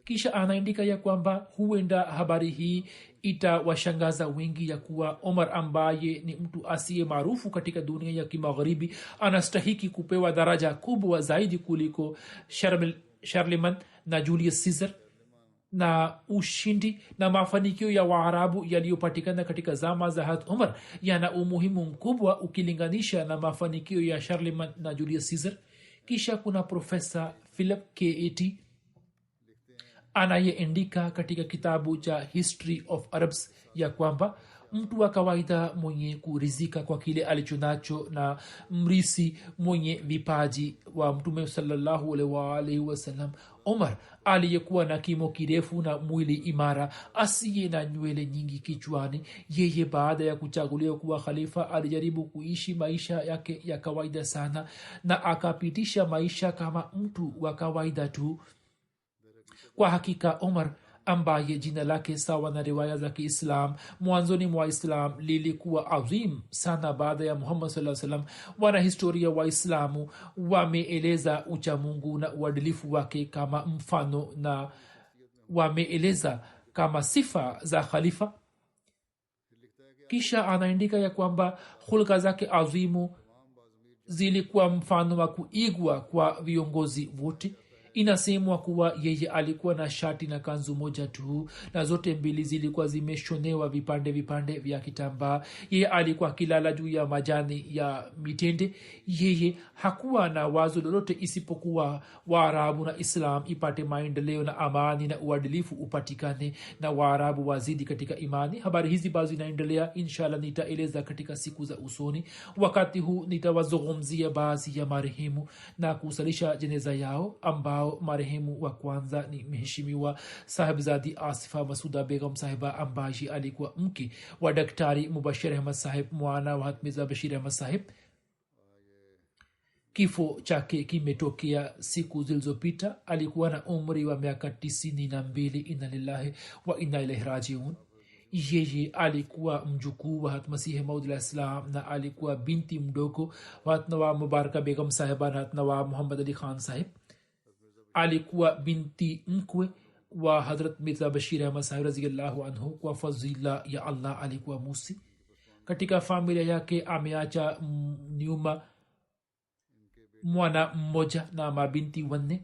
Kisha anaandika ya kwamba huenda habari hii itawashangaza wengi ya kuwa Omar, ambaye ni mtu asiye maarufu katika dunia ya kimagharibi, anastahiki kupewa daraja kubwa zaidi kuliko Charlemagne na Julius Caesar. Na ushindi na mafanikio ya Waarabu yaliyopatikana katika zama za Umar yana umuhimu mkubwa ukilinganisha na mafanikio ya Charlemagne na Julius Caesar. Kisha kuna Profesa Philip K.A.T. anayeandika katika kitabu cha History of Arabs ya kwamba mtu wa kawaida mwenye kurizika kwa kile alichonacho na mrisi mwenye vipaji wa Mtume sallallahu alaihi wasallam, Omar aliyekuwa na kimo kirefu na mwili imara, asiye na nywele nyingi kichwani, yeye baada ya kuchaguliwa kuwa khalifa alijaribu kuishi maisha yake ya kawaida sana, na akapitisha maisha kama mtu wa kawaida tu. Kwa hakika Omar ambaye jina lake sawa na riwaya za kiislam mwanzoni mwa islam lilikuwa adhim sana baada ya muhammad saa salam. wanahistoria waislamu wameeleza uchamungu na uadilifu wake kama mfano na wameeleza kama sifa za khalifa. kisha anaandika ya kwamba hulka zake adhimu zilikuwa mfano wa kuigwa kwa viongozi wote. inasemwa kuwa yeye alikuwa na shati na kanzu moja tu na zote mbili zilikuwa zimeshonewa vipande vipande vya kitambaa. yeye alikuwa akilala juu ya majani ya mitende. yeye hakuwa na wazo lolote isipokuwa waarabu na islam ipate maendeleo na amani na uadilifu upatikane na waarabu wazidi katika imani. habari hizi bado zinaendelea, inshallah nitaeleza katika siku za usoni. wakati huu nitawazungumzia baadhi ya marehemu na kusalisha jeneza yao ambao marehemu wa kwanza ni mheshimiwa sahibzadi asifa masuda begum sahiba ambaye alikuwa mke wa daktari mubashir ahmad sahib mwana wa hatmiza bashir ahmad sahib. kifo chake kimetokea siku zilizopita. alikuwa na umri wa miaka 92. inna lillahi wa inna ilaihi rajiun. yeye alikuwa mjukuu wa hatmasihi maud islam na alikuwa binti mdogo wa hatnawa mubaraka begum sahiba na hatnawa muhammad ali khan sahib. alikuwa binti mkwe wa hadrat mirza bashir ahmad sahib radhiyallahu anhu. kwa fadhila ya allah alikuwa musi. katika familia yake ameacha nyuma mwana mmoja na mabinti wanne.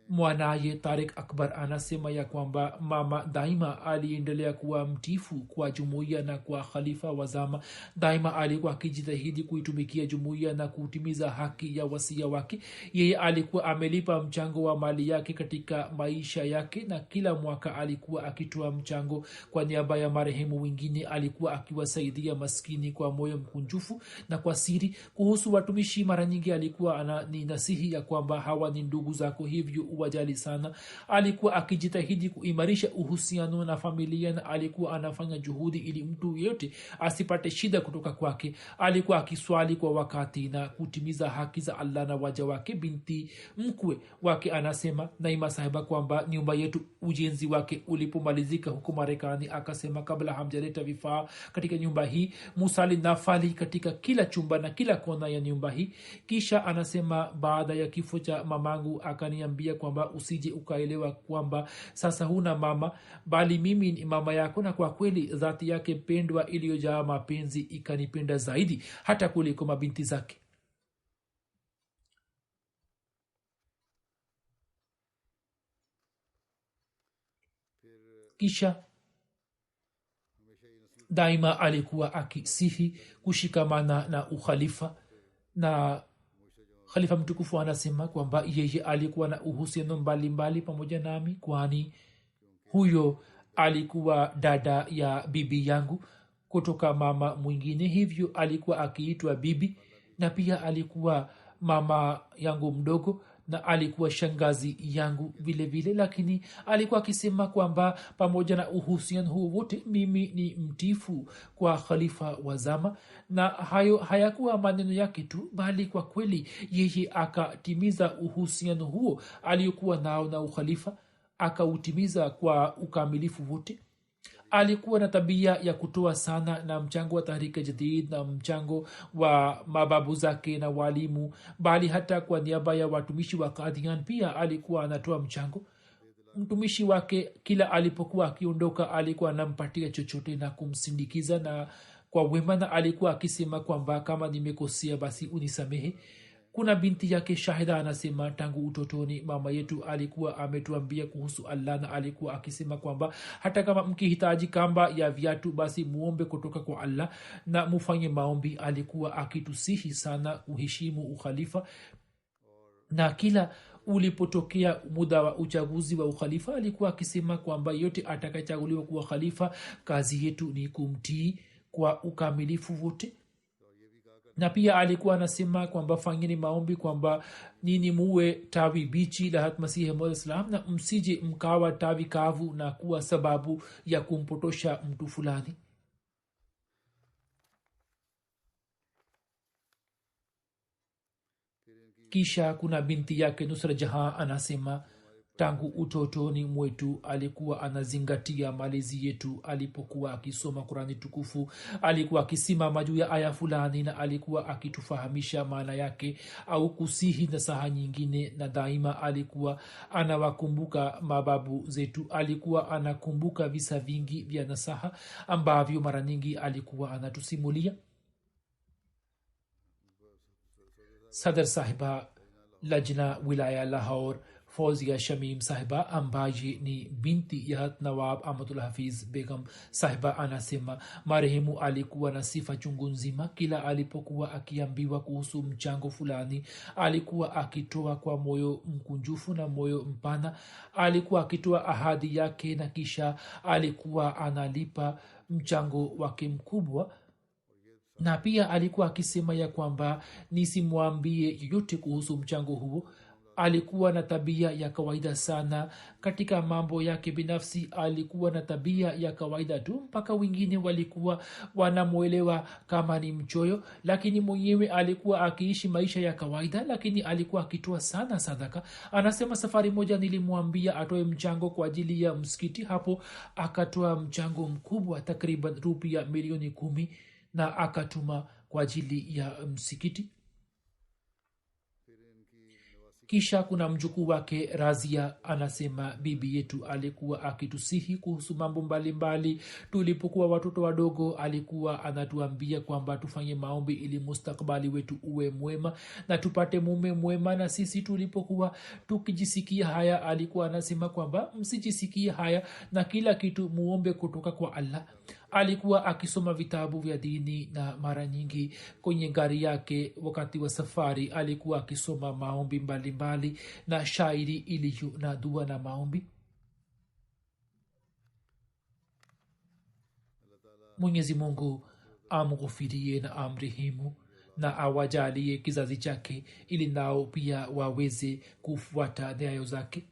mwanaye tarik akbar anasema ya kwamba mama daima aliendelea kuwa mtifu kwa jumuiya na kwa khalifa wa zama. daima alikuwa akijitahidi kuitumikia jumuiya na kutimiza haki ya wasia wake. yeye alikuwa amelipa mchango wa mali yake katika maisha yake na kila mwaka alikuwa akitoa mchango kwa niaba ya marehemu wengine. alikuwa akiwasaidia maskini kwa moyo mkunjufu na kwa siri. kuhusu watumishi, mara nyingi alikuwa ananinasihi ya kwamba hawa ni ndugu zako, hivyo wajali sana. alikuwa akijitahidi kuimarisha uhusiano na familia na alikuwa anafanya juhudi ili mtu yeyote asipate shida kutoka kwake. alikuwa akiswali kwa wakati na kutimiza haki za allah na waja wake. binti mkwe wake anasema naima sahiba kwamba nyumba yetu ujenzi wake ulipomalizika huko Marekani, akasema kabla hamjaleta vifaa katika nyumba hii musali nafali katika kila chumba na kila kona ya nyumba hii. kisha anasema baada ya kifo cha mamangu akaniambia kwamba usije ukaelewa kwamba sasa huna mama, bali mimi ni mama yako. na kwa kweli dhati yake pendwa iliyojaa mapenzi ikanipenda zaidi hata kuliko mabinti zake. kisha daima alikuwa akisihi kushikamana na ukhalifa, na khalifa mtukufu anasema kwamba yeye alikuwa na uhusiano mbalimbali pamoja nami, kwani huyo alikuwa dada ya bibi yangu kutoka mama mwingine, hivyo alikuwa akiitwa bibi, na pia alikuwa mama yangu mdogo na alikuwa shangazi yangu vile vile. lakini alikuwa akisema kwamba pamoja na uhusiano huo wote mimi ni mtifu kwa khalifa wa zama. na hayo hayakuwa maneno yake tu, bali kwa kweli yeye akatimiza uhusiano huo aliyokuwa nao na ukhalifa, akautimiza kwa ukamilifu wote. alikuwa na tabia ya kutoa sana, na mchango wa tahrika jadid na mchango wa mababu zake na walimu, bali hata kwa niaba ya watumishi wa Qadian pia alikuwa anatoa mchango. mtumishi wake kila alipokuwa akiondoka alikuwa anampatia chochote na kumsindikiza na kwa wema, na alikuwa akisema kwamba kama nimekosea basi unisamehe. kuna binti yake Shahida anasema tangu utotoni mama yetu alikuwa ametuambia kuhusu Allah, na alikuwa akisema kwamba hata kama mkihitaji kamba ya viatu basi muombe kutoka kwa Allah na mufanye maombi. alikuwa akitusihi sana kuheshimu ukhalifa, na kila ulipotokea muda wa uchaguzi wa ukhalifa alikuwa akisema kwamba yote atakayechaguliwa kuwa khalifa kazi yetu ni kumtii kwa ukamilifu wote. na pia alikuwa anasema kwamba fanyeni maombi kwamba nini muwe tawi bichi la hatmasihi Maud islam, na msije mkawa tawi kavu na kuwa sababu ya kumpotosha mtu fulani. kisha kuna binti yake Nusra Jahan anasema tangu utotoni mwetu alikuwa anazingatia malezi yetu. Alipokuwa akisoma Qurani tukufu alikuwa akisimama juu ya aya fulani na alikuwa akitufahamisha maana yake au kusihi nasaha nyingine, na daima alikuwa anawakumbuka mababu zetu. Alikuwa anakumbuka visa vingi vya nasaha ambavyo mara nyingi alikuwa anatusimulia. Sadr sahiba lajna wilaya Lahore Fauzia Shamim sahiba ambaye ni binti ya Nawab Ahmadul Hafiz Begum sahiba anasema marehemu alikuwa na sifa chungu nzima. Kila alipokuwa akiambiwa kuhusu mchango fulani alikuwa akitoa kwa moyo mkunjufu na moyo mpana. Alikuwa akitoa ahadi yake na kisha alikuwa analipa mchango wake mkubwa, na pia alikuwa akisema ya kwamba nisimwambie yoyote kuhusu mchango huo. Alikuwa na tabia ya kawaida sana katika mambo yake binafsi. Alikuwa na tabia ya kawaida tu mpaka wengine walikuwa wanamwelewa kama ni mchoyo, lakini mwenyewe alikuwa akiishi maisha ya kawaida, lakini alikuwa akitoa sana sadaka. Anasema safari moja nilimwambia atoe mchango kwa ajili ya msikiti. Hapo akatoa mchango mkubwa takriban rupia milioni 10 na akatuma kwa ajili ya msikiti. Kisha kuna mjukuu wake Razia anasema bibi yetu alikuwa akitusihi kuhusu mambo mbalimbali. Tulipokuwa watoto wadogo alikuwa anatuambia kwamba tufanye maombi ili mustakabali wetu uwe mwema na tupate mume mwema. Na sisi tulipokuwa tukijisikia haya alikuwa anasema kwamba msijisikie haya na kila kitu muombe kutoka kwa Allah. Alikuwa akisoma vitabu vya dini na mara nyingi kwenye gari yake wakati wa safari alikuwa akisoma maombi mbalimbali na shairi iliyo na dua na maombi. Mwenyezi Mungu amghufirie na amrehemu na awajalie kizazi chake ili nao pia waweze kufuata nyayo zake.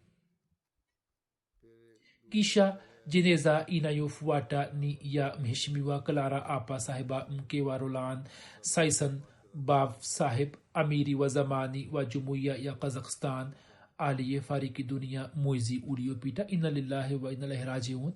Kisha jeneza inayofuata ni ya mheshimiwa Clara Apa sahiba, mke wa Roland Saisan Bav sahib, amiri wa zamani wa jumuiya ya Kazakhstan aliyefariki dunia mwezi uliopita. Inna lillahi wa inna ilaihi rajiun.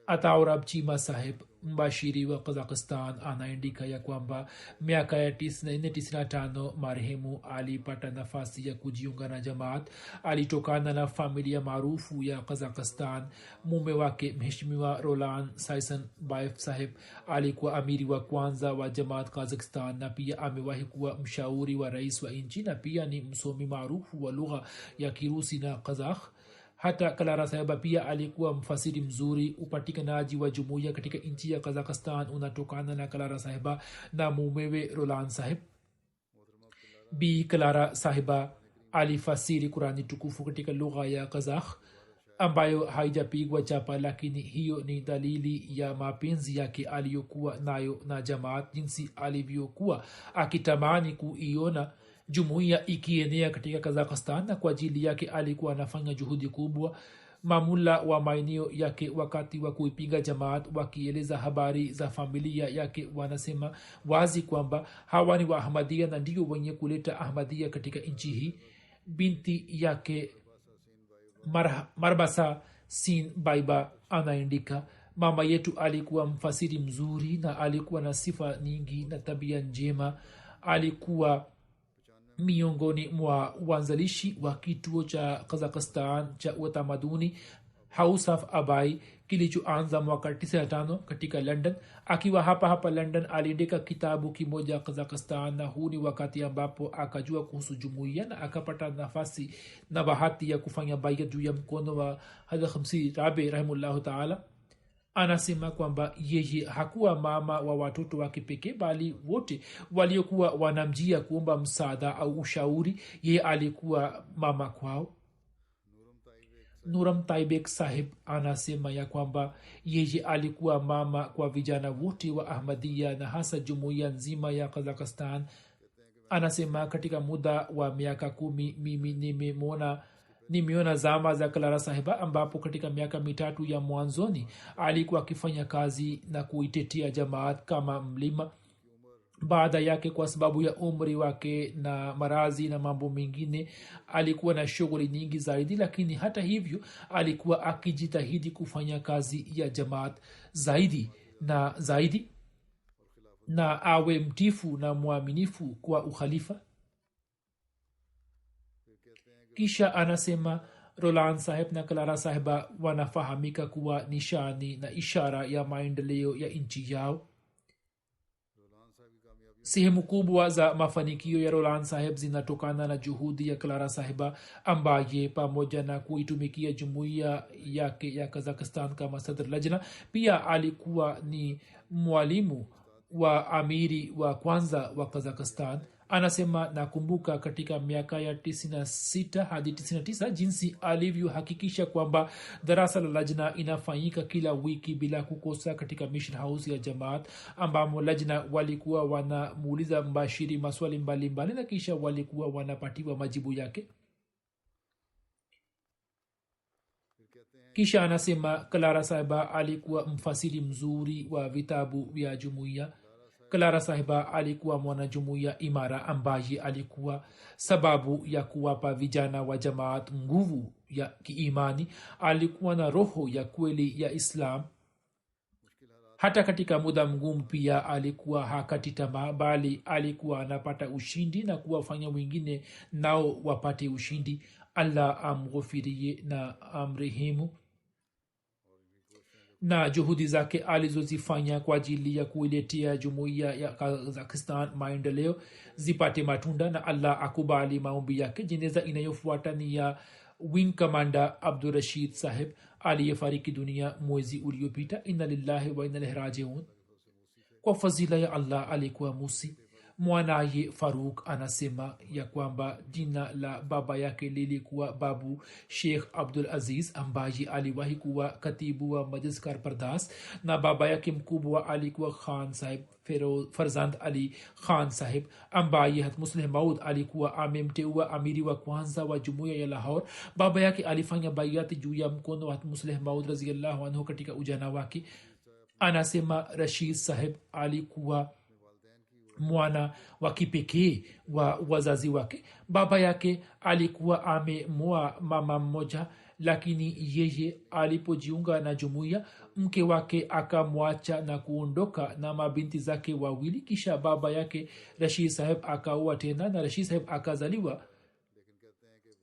Ataurab Chima sahib, mbashiri wa Kazakhstan, anaandika ya kwamba miaka ya 94-95 marehemu alipata nafasi ya kujiunga na jamaat. Alitokana na familia maarufu ya Kazakhstan. Mume wake mheshimiwa Roland Saisan Baev sahib alikuwa amiri wa kwanza wa jamaat Kazakhstan na pia amewahi kuwa mshauri wa rais wa nchi na pia ni msomi maarufu wa lugha ya Kirusi na Kazakh. Hata Clara sahiba pia alikuwa mfasiri mzuri. Upatikanaji wa jumuiya katika nchi ya Kazakhstan unatokana na Clara sahiba na mumewe Roland sahib. Bi Clara sahiba alifasiri Qurani tukufu katika lugha ya Kazakh ambayo haijapigwa chapa, lakini hiyo ni dalili ya mapenzi yake aliyokuwa nayo na jamaat, jinsi alivyokuwa akitamani kuiona jumuiya ikienea katika Kazakhstan, na kwa ajili yake alikuwa anafanya juhudi kubwa. Mamula wa maeneo yake wakati wa kuipinga jamaat wakieleza habari za familia yake wanasema wazi kwamba hawa ni wa Ahmadiyya na ndio wenye kuleta Ahmadiyya katika nchi hii. Binti yake Marbasa Sin Baiba anaandika, mama yetu alikuwa mfasiri mzuri na alikuwa na sifa nyingi na tabia njema. Alikuwa miongoni mwa uanzilishi wa kituo cha Kazakhstan cha utamaduni House of Abai kilichoanza mwaka 95 katika London. Akiwa hapa London aliandika kitabu kimoja Kazakhstan, na huu ni wakati ambapo akajua kuhusu jumuiya na akapata nafasi na bahati ya kufanya baiat juu ya mkono wa Hadhrat Khamsi Rabi rahimahullah taala. Anasema kwamba yeye hakuwa mama wa watoto wake pekee, bali wote waliokuwa wanamjia kuomba msaada au ushauri yeye alikuwa mama kwao. Nuram Taibek sahib anasema ya kwamba yeye alikuwa mama kwa vijana wote wa Ahmadiyya na hasa jumuiya nzima ya Kazakhstan. Anasema katika muda wa miaka 10 mimi nimeona zama za Clara sahiba, ambapo katika miaka 3 ya mwanzoni alikuwa akifanya kazi na kuitetea jamaat kama mlima. baada yake kwa sababu ya umri wake na marazi na mambo mengine alikuwa na shughuli nyingi zaidi, lakini hata hivyo alikuwa akijitahidi kufanya kazi ya jamaat zaidi na zaidi na awe mtifu na mwaminifu kwa ukhalifa. kisha anasema roland saheb na clara sahiba wanafahamika kuwa nishani na ishara ya maendeleo ya nchi yao. sehemu kubwa za mafanikio ya roland saheb zinatokana na juhudi ya clara sahiba ambaye pamoja na kuitumikia jumuiya yake ya kazakhstan kama sadr lajna pia alikuwa ni mwalimu wa amiri wa kwanza wa kazakhstan. Anasema nakumbuka katika miaka ya 96 hadi 99 jinsi alivyohakikisha kwamba darasa la lajna inafanyika kila wiki bila kukosa katika mission house ya jamaat, ambamo lajna walikuwa wanamuuliza mbashiri maswali mbalimbali na kisha walikuwa wanapatiwa majibu yake. kisha anasema clara sahiba alikuwa mfasiri mzuri wa vitabu vya jumuiya. clara sahiba alikuwa mwanajumuiya imara ambaye alikuwa sababu ya kuwapa vijana wa jamaat nguvu ya kiimani. alikuwa na roho ya kweli ya islam. hata katika muda mgumu pia alikuwa hakati tamaa, bali alikuwa anapata ushindi na kuwafanya wengine nao wapate ushindi. allah amghufirie na amrehemu. na juhudi zake alizozifanya kwa ajili ya kuiletea jumuiya ya kazakhstan maendeleo zipate matunda na allah akubali maombi yake. jeneza inayofuata ni ya wing commander abdurashid saheb aliyefariki dunia mwezi uliopita. inna lillahi wa inna ilaihi rajiun. kwa fadhila ya allah alikuwa musi. mwanaye faruk anasema ya kwamba jina la baba yake lilikuwa babu sheikh abdul aziz ambaye aliwahi kuwa katibu wa majlis karpardas, na baba yake mkubwa alikuwa khan sahib farzand ali khan sahib ambaye hat musleh maud alikuwa amemteua amiri wa kwanza wa jumuiya ya lahore. baba yake alifanya baiati juu ya mkono wa hat musleh maud radhiyallahu anhu katika ujana wake. anasema rashid sahib alikuwa mwana wa kipekee wa wazazi wake. baba yake alikuwa amemwoa mama mmoja, lakini yeye alipojiunga na jumuiya mke wake akamwacha na kuondoka na mabinti zake wawili. kisha baba yake rashid saheb akaoa tena na rashid saheb akazaliwa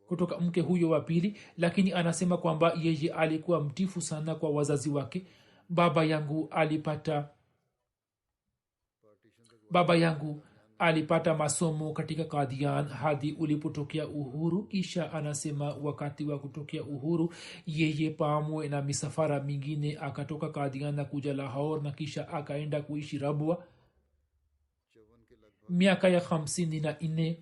kutoka mke huyo wa pili, lakini anasema kwamba yeye alikuwa mtifu sana kwa wazazi wake. baba yangu alipata masomo katika Qadian hadi ulipotokea uhuru. kisha anasema wakati wa kutokea uhuru yeye pamoja na misafara mingine akatoka Qadian na kuja Lahore na kisha akaenda kuishi Rabwa. miaka ya 54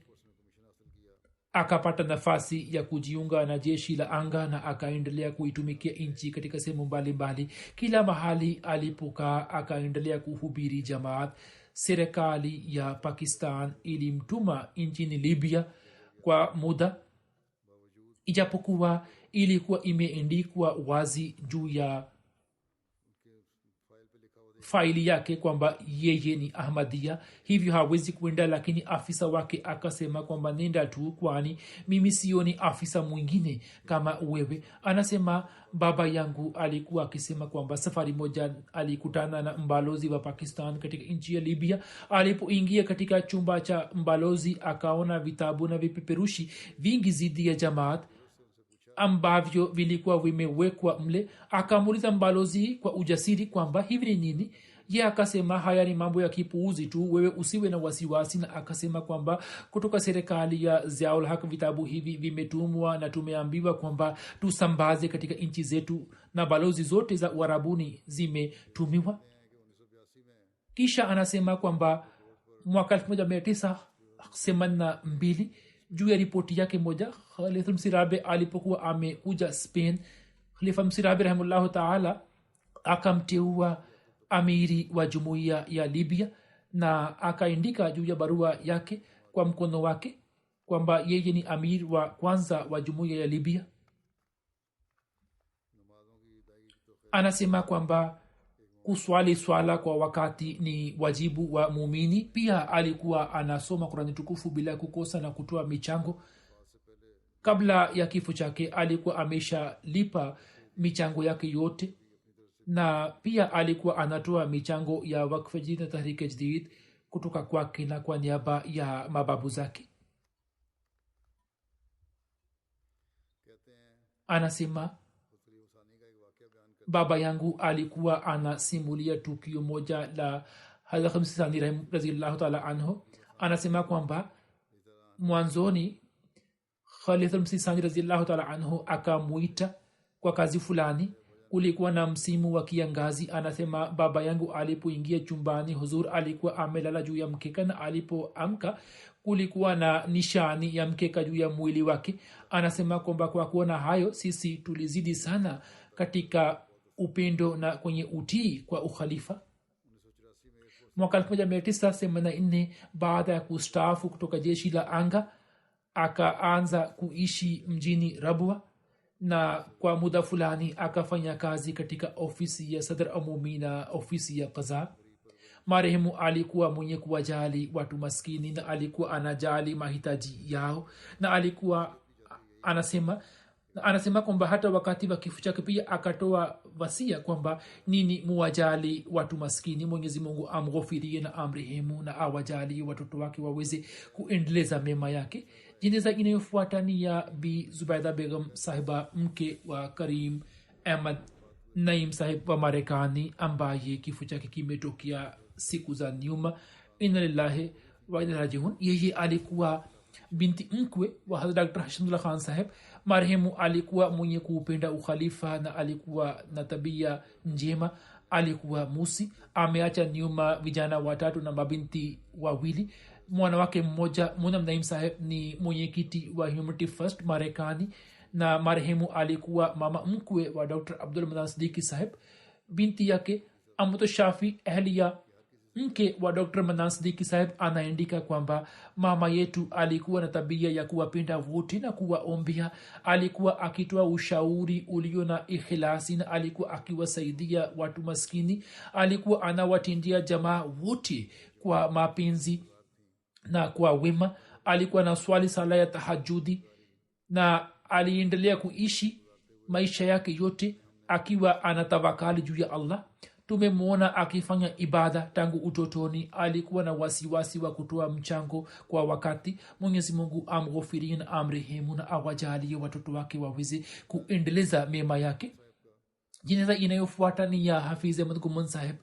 akapata nafasi ya kujiunga na jeshi la anga na akaendelea kuitumikia nchi katika sehemu mbalimbali. kila mahali alipokaa akaendelea kuhubiri jamaat. serikali ya pakistan ilimtuma nchini libya kwa muda, ijapokuwa ilikuwa imeandikwa wazi juu ya faili yake kwamba yeye ni ahmadia, hivyo hawezi kwenda. lakini afisa wake akasema kwamba nenda tu, kwani mimi sioni afisa mwingine kama wewe. anasema baba yangu alikuwa akisema kwamba safari moja alikutana na mbalozi wa pakistan katika nchi ya libya. alipoingia katika chumba cha mbalozi akaona vitabu na vipeperushi vingi zidi ya jamaat ambavyo vilikuwa vimewekwa mle. akamuuliza mbalozi kwa ujasiri kwamba hivi ni nini. ye akasema haya ni mambo ya kipuuzi tu, wewe usiwe na wasiwasi. na akasema kwamba kutoka serikali ya ziaul haq vitabu hivi vimetumwa na tumeambiwa kwamba tusambaze katika nchi zetu, na balozi zote za uarabuni zimetumiwa. kisha anasema kwamba mwaka 1982 juu ya ripoti yake moja, khalifa msirabe alipokuwa amekuja Spain, khalifa msirabe rahimahullahu taala akamteua amiri wa jumuiya ya Libya na akaandika juu ya barua yake kwa mkono wake kwamba yeye ni amir wa kwanza wa jumuiya ya Libya. anasema kwamba kuswali swala kwa wakati ni wajibu wa muumini. Pia alikuwa anasoma Qurani tukufu bila kukosa na kutoa michango. Kabla ya kifo chake alikuwa ameshalipa michango yake yote, na pia alikuwa anatoa michango ya Waqf Jadid na Tahrik Jadid kutoka kwake na kwa niaba ya mababu zake. Anasema baba yangu alikuwa anasimulia tukio moja la Hazrat Khamisi Sani radhiyallahu ta'ala anhu. Anasema kwamba mwanzoni Khalid Khamisi Sani radhiyallahu ta'ala anhu akamuita kwa kazi fulani. Kulikuwa na msimu wa kiangazi. Anasema baba yangu alipoingia chumbani, huzur alikuwa amelala juu ya mkeka, na alipoamka kulikuwa na nishani ya mkeka juu ya mwili wake. Anasema kwamba kwa kuona hayo sisi tulizidi sana katika upendo na kwenye utii kwa ukhalifa. Mwaka 1984 baada ya kustaafu kutoka jeshi la anga, akaanza kuishi mjini Rabwa, na kwa muda fulani akafanya kazi katika ofisi ya Sadr Amumi na ofisi ya Qaza. Marehemu alikuwa mwenye kuwajali watu maskini na alikuwa anajali mahitaji yao, na alikuwa anasema kwamba hata wakati wa kifo chake pia akatoa wasia kwamba nini muwajali watu maskini, Mwenyezi Mungu amghofirie na amrehemu na awajali watoto wake waweze kuendeleza mema yake. Jeneza inayofuata ni ya Bi Zubaida Begum sahiba, mke wa Karim Ahmad Naim sahib wa Marekani, ambaye kifo chake kimetokea siku za nyuma. Inna lillahi wa inna ilaihi rajiun. Yeye alikuwa binti mkwe wa Hazrat Dr. Hashanullah Khan sahib. Marehemu alikuwa mwenye kuupenda ukhalifa na alikuwa na tabia njema. Alikuwa musi. Ameacha nyuma vijana watatu na mabinti wawili. Mwanawake mmoja, Munam Naim sahib, ni mwenyekiti wa Humanity First Marekani, na marehemu alikuwa mama mkwe wa Dr. Abdul Manan Siddiqui sahib. Binti yake Amatu Shafi Ahliya, mke wa Dr. Manan Siddiqui sahib, anaandika kwamba mama yetu alikuwa na tabia ya kuwapenda wote na kuwaombea. Alikuwa akitoa ushauri ulio na ikhlasi na alikuwa akiwasaidia watu maskini. Alikuwa anawatindia jamaa wote kwa mapenzi na kwa wema. Alikuwa na swali sala ya tahajudi na aliendelea kuishi maisha yake yote akiwa anatawakali juu ya Allah. Tumemwona akifanya ibada tangu utotoni. Alikuwa na wasiwasi wa kutoa mchango kwa wakati. Mwenyezi Mungu amghofirie na amrehemu na awajalie watoto wake waweze kuendeleza mema yake. Jeneza inayofuata ni ya Hafiz Ahmad Guman sahib,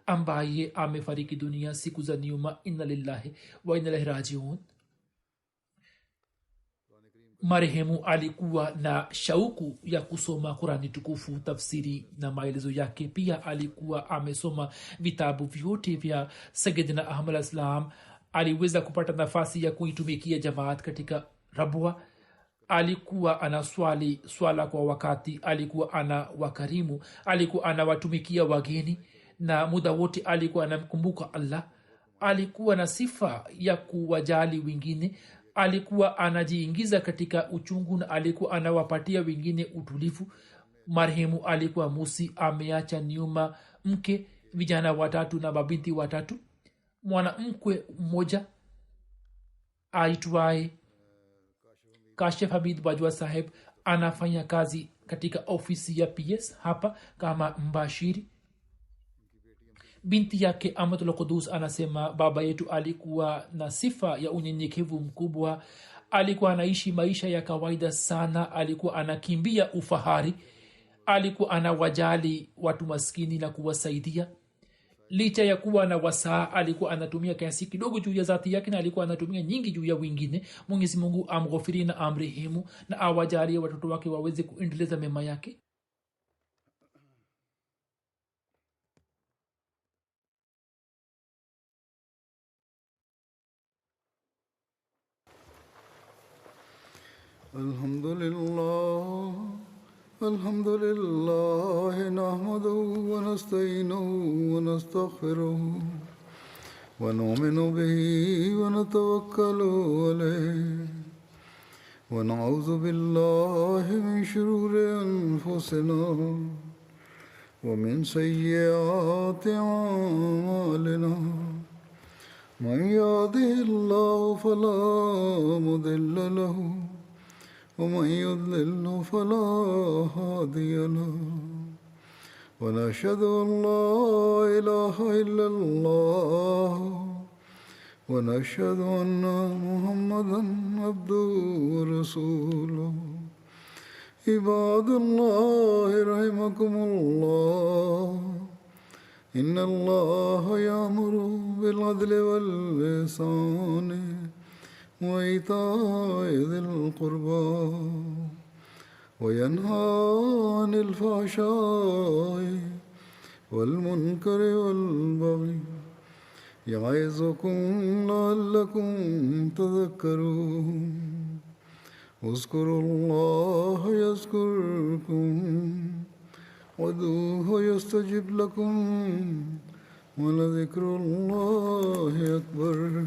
ambaye amefariki dunia siku za nyuma. Inna lillahi wa inna ilaihi rajiun. Marehemu alikuwa na shauku ya kusoma Qurani tukufu, tafsiri na maelezo yake. Pia alikuwa amesoma vitabu vyote vya Sayyidina Ahmad al-Islam. Aliweza kupata nafasi ya kuitumikia jamaat katika Rabwa. Alikuwa anaswali swala kwa wakati. Alikuwa ana wakarimu. Alikuwa anawatumikia wageni, na muda wote alikuwa anamkumbuka Allah. Alikuwa na sifa ya kuwajali wengine. Alikuwa anajiingiza katika uchungu na alikuwa anawapatia wengine utulivu. Marehemu alikuwa musi. Ameacha nyuma mke, vijana watatu na mabinti watatu. Mwanamkwe mmoja aitwaye Kashif Hamid Bajwa sahib anafanya kazi katika ofisi ya PS hapa kama mbashiri. Binti yake Ahmadul Qudus anasema baba yetu alikuwa na sifa ya unyenyekevu mkubwa. Alikuwa anaishi maisha ya kawaida sana. Alikuwa anakimbia ufahari. Alikuwa anawajali watu maskini na kuwasaidia. Licha ya kuwa na wasaa, alikuwa anatumia kiasi kidogo juu ya zati yake na alikuwa anatumia nyingi juu ya wengine. Mwenyezi Mungu amghofiri na amrehemu na awajalie watoto wake waweze kuendeleza mema yake. Alhamdulillah, alhamdulillah, nahmaduhu wa nasta'inuhu wa nastaghfiruh wa nu'minu bihi wa natawakkalu alayhi wa na'udhu billahi min shururi anfusina ومن سيئات أعمالنا من يهده الله فلا مضل له ومن يضلل فلا هادي له ونشهد أن لا إله إلا الله ونشهد أن محمدا عبده ورسوله عباد الله رحمكم الله إن الله يأمر بالعدل والإحسان وإيتاء ذي القربى وينهى عن الفحشاء والمنكر والبغي يعظكم لعلكم تذكرون اذكروا الله يذكركم وادعوه يستجب لكم ولذكر الله أكبر